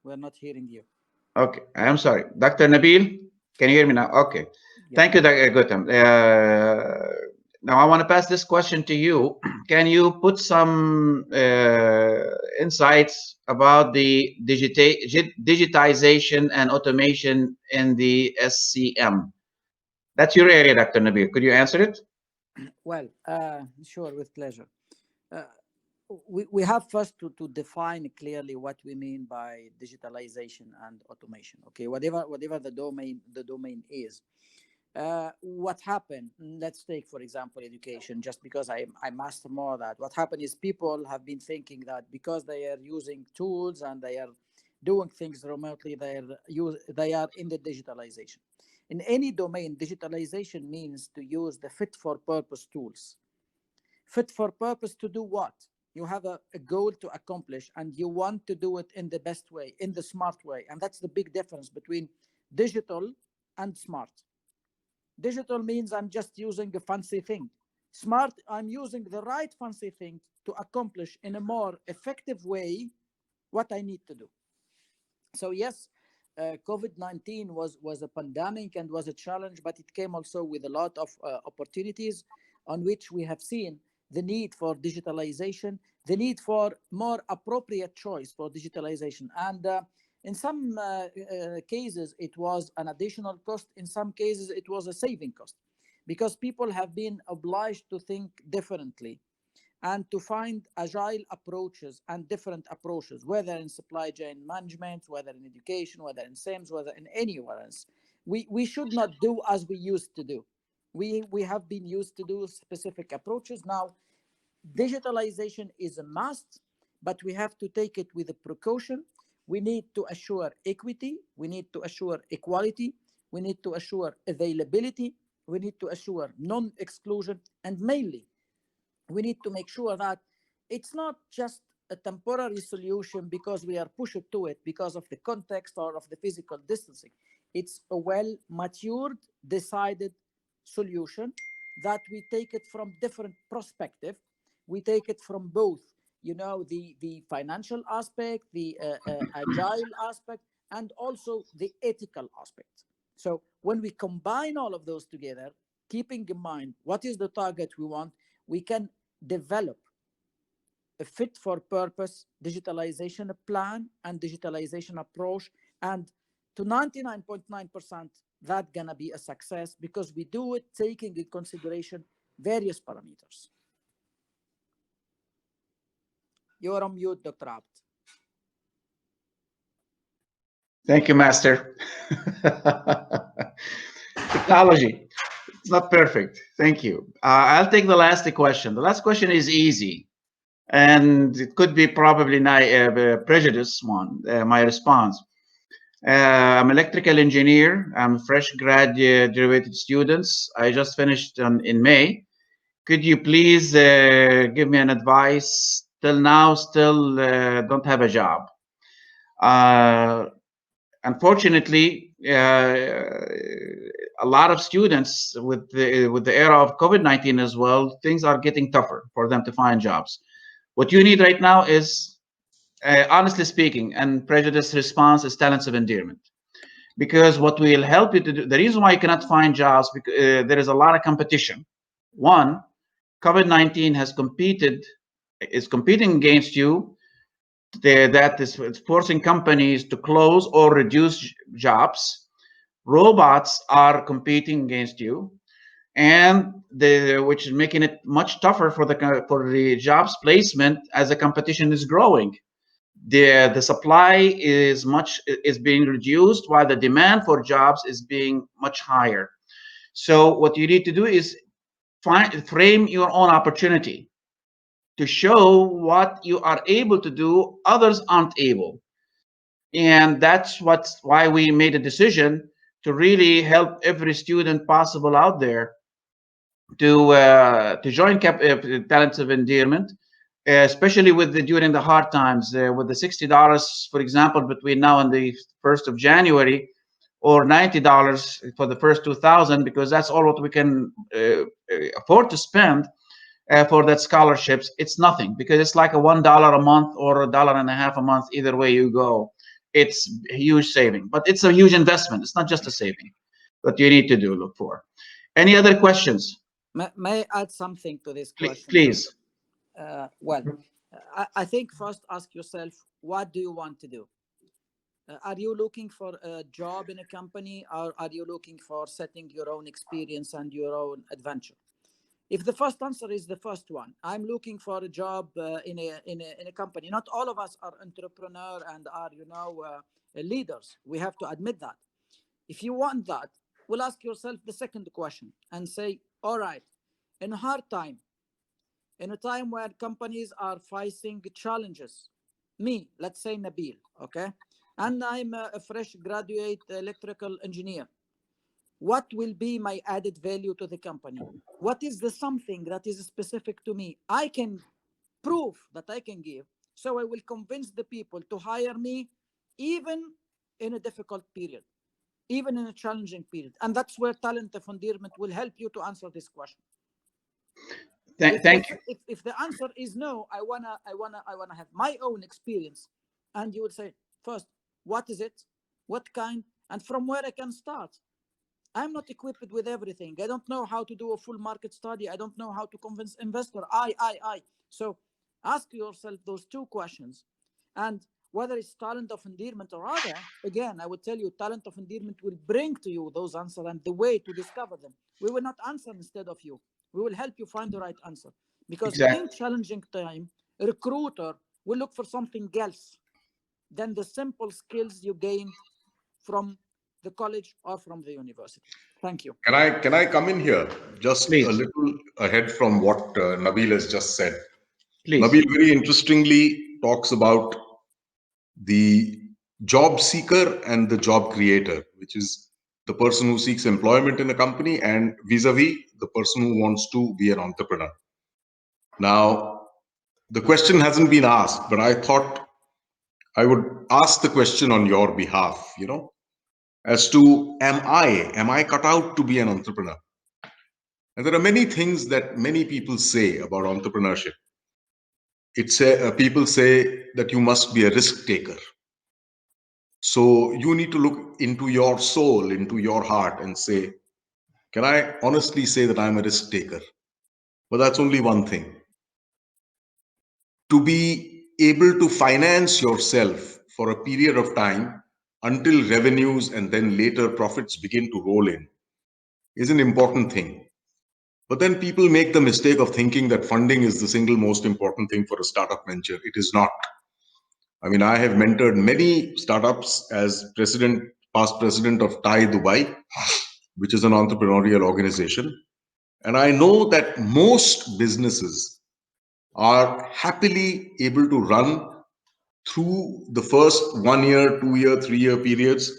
We're not hearing you. Okay, I'm sorry. Dr. Nabil, can you hear me now? Okay. Yeah. Thank you, Dr. Gautam. Now I want to pass this question to you. Can you put some insights about the digitization and automation in the SCM? That's your area, Dr. Nabil. Could you answer it? Well, sure, with pleasure. Uh, we have first to define clearly what we mean by digitalization and automation. Okay, whatever the domain is. What happened? Let's take, for example, education. Just because I master more of that, what happened is people have been thinking that because they are using tools and they are doing things remotely, they are in the digitalization. In any domain, digitalization means to use the fit for purpose tools. Fit for purpose to do what? You have a goal to accomplish and you want to do it in the best way, in the smart way. And that's the big difference between digital and smart. Digital means I'm just using a fancy thing. Smart, I'm using the right fancy thing to accomplish in a more effective way what I need to do. So yes, COVID-19 was a pandemic and was a challenge, but it came also with a lot of opportunities on which we have seen the need for digitalization, the need for more appropriate choice for digitalization. And in some cases, it was an additional cost. In some cases, it was a saving cost because people have been obliged to think differently and to find agile approaches and different approaches, whether in supply chain management, whether in education, whether in SIMS, whether in anywhere else. We should not do as we used to do. We have been used to do specific approaches. Now, digitalization is a must, but we have to take it with a precaution. We need to assure equity. We need to assure equality. We need to assure availability. We need to assure non-exclusion. And mainly, we need to make sure that it's not just a temporary solution because we are pushed to it because of the context or of the physical distancing. It's a well matured, decided solution that we take it from different perspective. We take it from both, the financial aspect, the agile aspect, and also the ethical aspect. So when we combine all of those together, keeping in mind what is the target we want, we can develop a fit for purpose digitalization plan and digitalization approach. And to 99.9%, that's gonna be a success because we do it taking in consideration various parameters. You're on mute, Dr. Abd. Thank you, Master. Technology. It's not perfect. Thank you. I'll take the last question. The last question is easy, and it could be probably prejudice one. My response. I'm electrical engineer. I'm fresh graduated students. I just finished in May. Could you please give me an advice? Till now, still don't have a job. Uh, Unfortunately, a lot of students with the era of COVID-19 as well, things are getting tougher for them to find jobs. What you need right now is, honestly speaking, and prejudice response is talents of endearment. Because what will help you to do, the reason why you cannot find jobs, because there is a lot of competition. One, COVID-19 is competing against you. That is forcing companies to close or reduce jobs. Robots are competing against you, and which is making it much tougher for the jobs placement as the competition is growing. The supply is being reduced while the demand for jobs is being much higher. So what you need to do is frame your own opportunity to show what you are able to do others aren't able. And why we made a decision to really help every student possible out there to join talents of endearment, especially during the hard times, with the $60, for example, between now and the 1st of January, or $90 for the first 2,000, because that's all what we can afford to spend for that scholarships. It's nothing because it's like a $1 a month or $1.50 a month. Either way you go, it's a huge saving, but it's a huge investment. It's not just a saving. What you need to look for. Any other questions? May I add something to this question? Please. I think first ask yourself, what do you want to do? Are you looking for a job in a company, or are you looking for setting your own experience and your own adventure? If the first answer is the first one, I'm looking for a job in a company. Not all of us are entrepreneur and are leaders. We have to admit that. If you want that, we'll ask yourself the second question and say, all right, in a hard time, in a time where companies are facing challenges, let's say Nabil, okay, and I'm a fresh graduate electrical engineer, what will be my added value to the company? What is the something that is specific to me I can prove that I can give? So I will convince the people to hire me even in a difficult period, even in a challenging period. And that's where talent of endearment will help you to answer this question. Thank you. If the answer is no, I wanna have my own experience, and you would say, first, what is it, what kind, and from where I can start. I'm not equipped with everything. I don't know how to do a full market study. I don't know how to convince investor. So ask yourself those two questions. And whether it's talent of endearment or other, again, I would tell you, talent of endearment will bring to you those answers and the way to discover them. We will not answer instead of you. We will help you find the right answer. Because in challenging time, a recruiter will look for something else than the simple skills you gained from the college or from the university. Thank you. Can I come in here just Please. a little ahead from what Nabil has just said? Please. Nabil very interestingly talks about the job seeker and the job creator, which is the person who seeks employment in a company and vis-a-vis the person who wants to be an entrepreneur. Now, The question hasn't been asked, but I thought I would ask the question on your behalf, as to am I cut out to be an entrepreneur? And there are many things that many people say about entrepreneurship. People say that you must be a risk taker. So you need to look into your soul, into your heart, and say, can I honestly say that I'm a risk taker? But that's only one thing. To be able to finance yourself for a period of time until revenues and then later profits begin to roll in is an important thing. But then people make the mistake of thinking that funding is the single most important thing for a startup venture. It is not. I mean, I have mentored many startups as past president of TAI Dubai, which is an entrepreneurial organization. And I know that most businesses are happily able to run through the first 1 year, 2 year, 3 year periods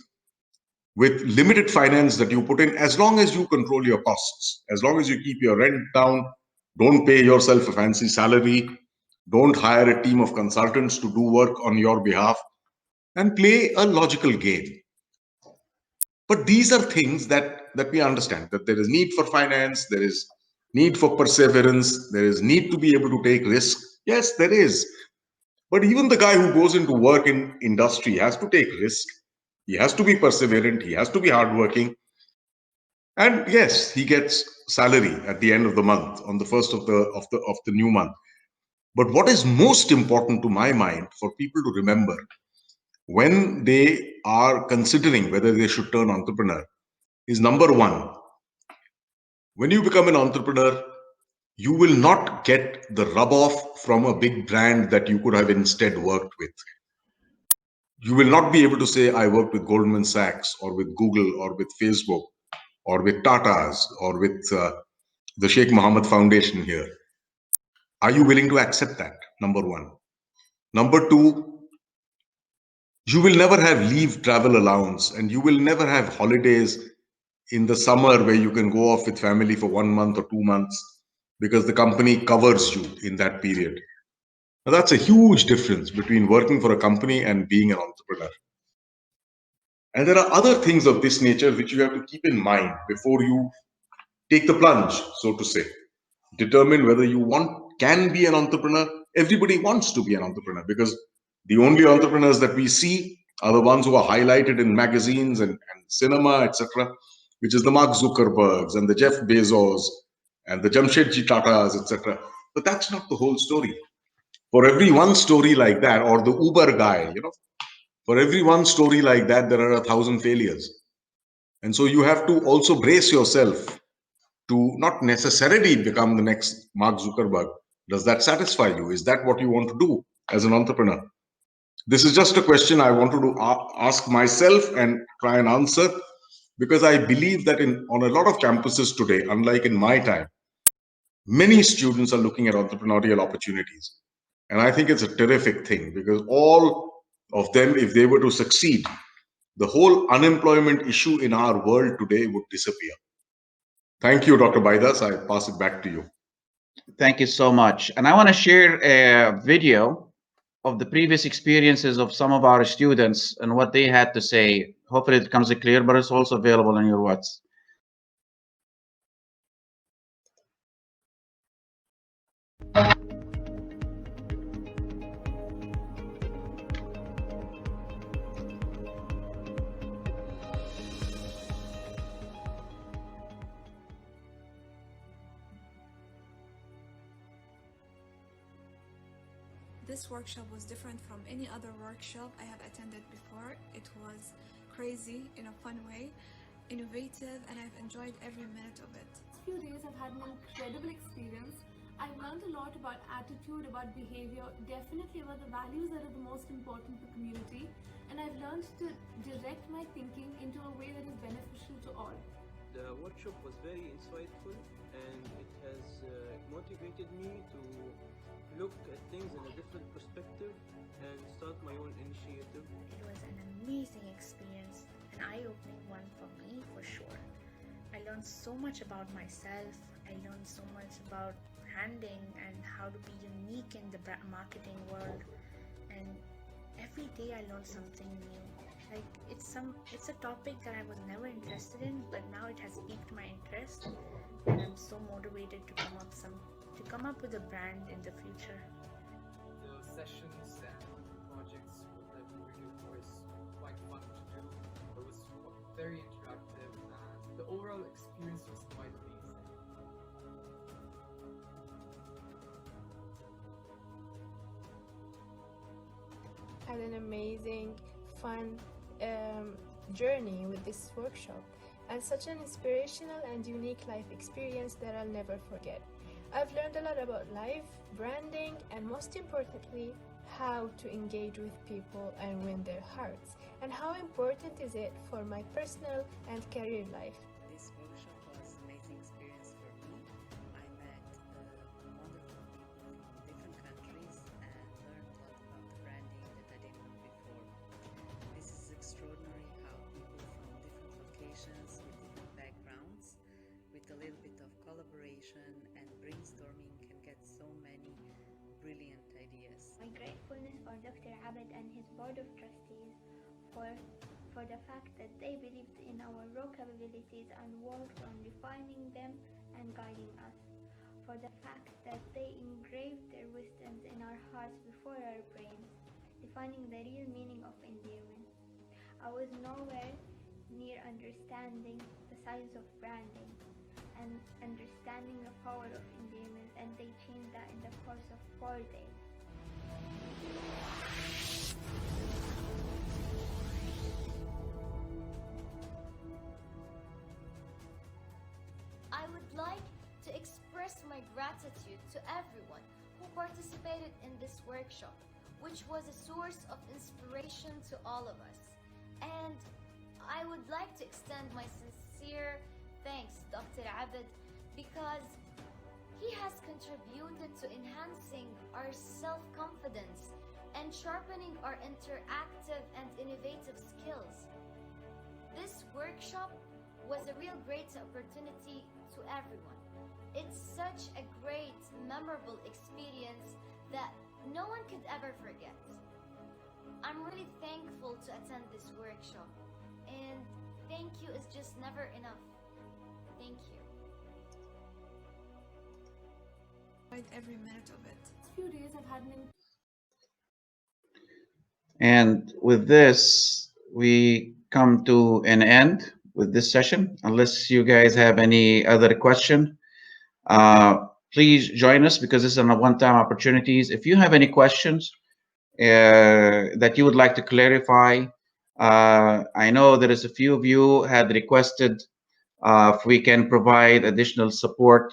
with limited finance that you put in, as long as you control your costs, as long as you keep your rent down, don't pay yourself a fancy salary, don't hire a team of consultants to do work on your behalf, and play a logical game. But these are things that we understand, that there is need for finance, there is need for perseverance, there is need to be able to take risks. Yes, there is. But even the guy who goes into work in industry has to take risk. He has to be perseverant. He has to be hardworking. And yes, he gets salary at the end of the month, on the first of the new month. But what is most important to my mind for people to remember when they are considering whether they should turn entrepreneur is, number one, when you become an entrepreneur, you will not get the rub off from a big brand that you could have instead worked with. You will not be able to say, I worked with Goldman Sachs or with Google or with Facebook or with Tata's or with the Sheikh Mohammed Foundation here. Are you willing to accept that? Number one. Number two, you will never have leave travel allowance and you will never have holidays in the summer where you can go off with family for 1 month or 2 months because the company covers you in that period. Now, that's a huge difference between working for a company and being an entrepreneur. And there are other things of this nature which you have to keep in mind before you take the plunge, so to say. Determine whether you can be an entrepreneur. Everybody wants to be an entrepreneur because the only entrepreneurs that we see are the ones who are highlighted in magazines and cinema, etc., which is the Mark Zuckerbergs and the Jeff Bezos and the Jamshedji Tatas, etc. But that's not the whole story. For every one story like that, or the Uber guy, for every one story like that, there are 1,000 failures. And so you have to also brace yourself to not necessarily become the next Mark Zuckerberg. Does that satisfy you? Is that what you want to do as an entrepreneur? This is just a question I wanted to ask myself and try and answer, because I believe that on a lot of campuses today, unlike in my time, many students are looking at entrepreneurial opportunities. And I think it's a terrific thing because all of them, if they were to succeed, the whole unemployment issue in our world today would disappear. Thank you, Dr. Baidas. I pass it back to you. Thank you so much. And I want to share a video of the previous experiences of some of our students and what they had to say. Hopefully it comes clear, but it's also available on your WhatsApp. This workshop was different from any other workshop I have attended before. It was crazy in a fun way, innovative, and I've enjoyed every minute of it. Few days I've had an incredible experience. I've learned a lot about attitude, about behavior, definitely about the values that are the most important to community, and I've learned to direct my thinking into a way that is beneficial to all. The workshop was very insightful and it has motivated me to look at things in a different perspective and start my own initiative. It was an amazing experience, an eye-opening one for me for sure. I learned so much about myself. I learned so much about branding and how to be unique in the marketing world. And every day I learn something new. Like it's a topic that I was never interested in, but now it has piqued my interest, and I'm so motivated to come up with a brand in the future. The sessions and projects what I've been working for is quite fun to do. It was very interactive, and the overall experience was quite pleasing. Had an amazing, fun journey with this workshop, and such an inspirational and unique life experience that I'll never forget. I've learned a lot about life, branding, and most importantly, how to engage with people and win their hearts, and how important is it for my personal and career life. This workshop was an amazing experience for me. I met wonderful people from different countries and learned a lot about the branding that I didn't know before. This is extraordinary how people from different locations with different backgrounds, with a little bit of collaboration and brainstorming, can get so many brilliant ideas. My gratefulness for Dr. Abed and his board of trustees for the fact that they believed in our raw capabilities and worked on refining them and guiding us. For the fact that they engraved their wisdoms in our hearts before our brains, defining the real meaning of endearment. I was nowhere near understanding the science of branding and understanding the power of endearment, and they changed that in the course of 4 days. I would like to express my gratitude to everyone who participated in this workshop, which was a source of inspiration to all of us. And I would like to extend my sincere thanks to Dr. Abed, because he has contributed to enhancing our self-confidence and sharpening our interactive and innovative skills. This workshop was a real great opportunity to everyone. It's such a great, memorable experience that no one could ever forget. I'm really thankful to attend this workshop, and thank you is just never enough. Thank you. Every minute of it. Last few days I've had an And with this, we come to an end with this session. Unless you guys have any other question, please join us, because this is a one-time opportunities. If you have any questions that you would like to clarify, I know there is a few of you had requested if we can provide additional support,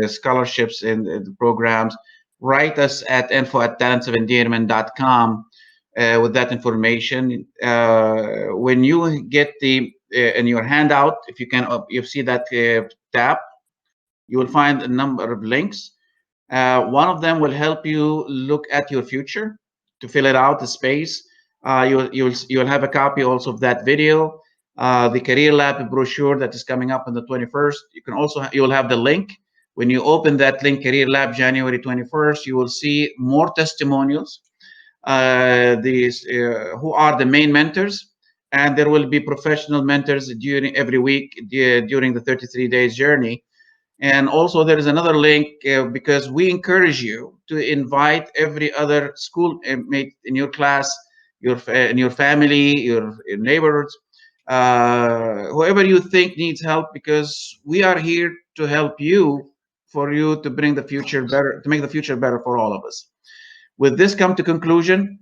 scholarships in the programs. Write us at info@talentsoфendearment.com with that information. When you get the in your handout, if you can, you see that tab, you will find a number of links. One of them will help you look at your future, to fill it out, the space. You'll have a copy also of that video, the Career Lab brochure that is coming up on the 21st. You can also you'll have the link. When you open that link, Career Lab January 21st, you will see more testimonials. These who are the main mentors, and there will be professional mentors during every week during the 33 days journey. And also there is another link, because we encourage you to invite every other schoolmate in your class, in your family, your neighborhoods, whoever you think needs help, because we are here to help you, for you to bring the future better, to make the future better for all of us. With this come to conclusion,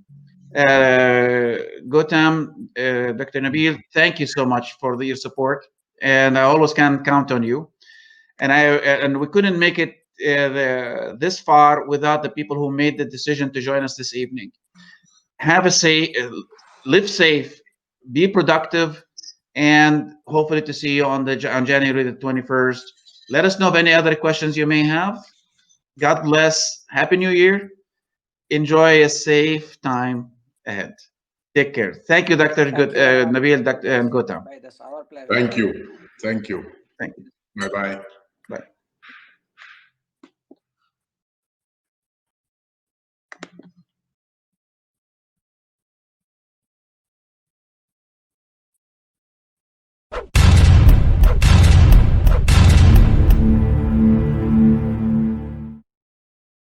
Gautam, Dr. Nabil, thank you so much for your support, and I always can count on you. And we couldn't make it this far without the people who made the decision to join us this evening. Have a say, live safe, be productive, and hopefully to see you on January the 21st. Let us know of any other questions you may have. God bless. Happy New Year. Enjoy a safe time ahead. Take care. Thank you, Dr. Nabil, Dr. and Gautam. That's our pleasure. Thank you. Thank you. Thank you. Bye bye.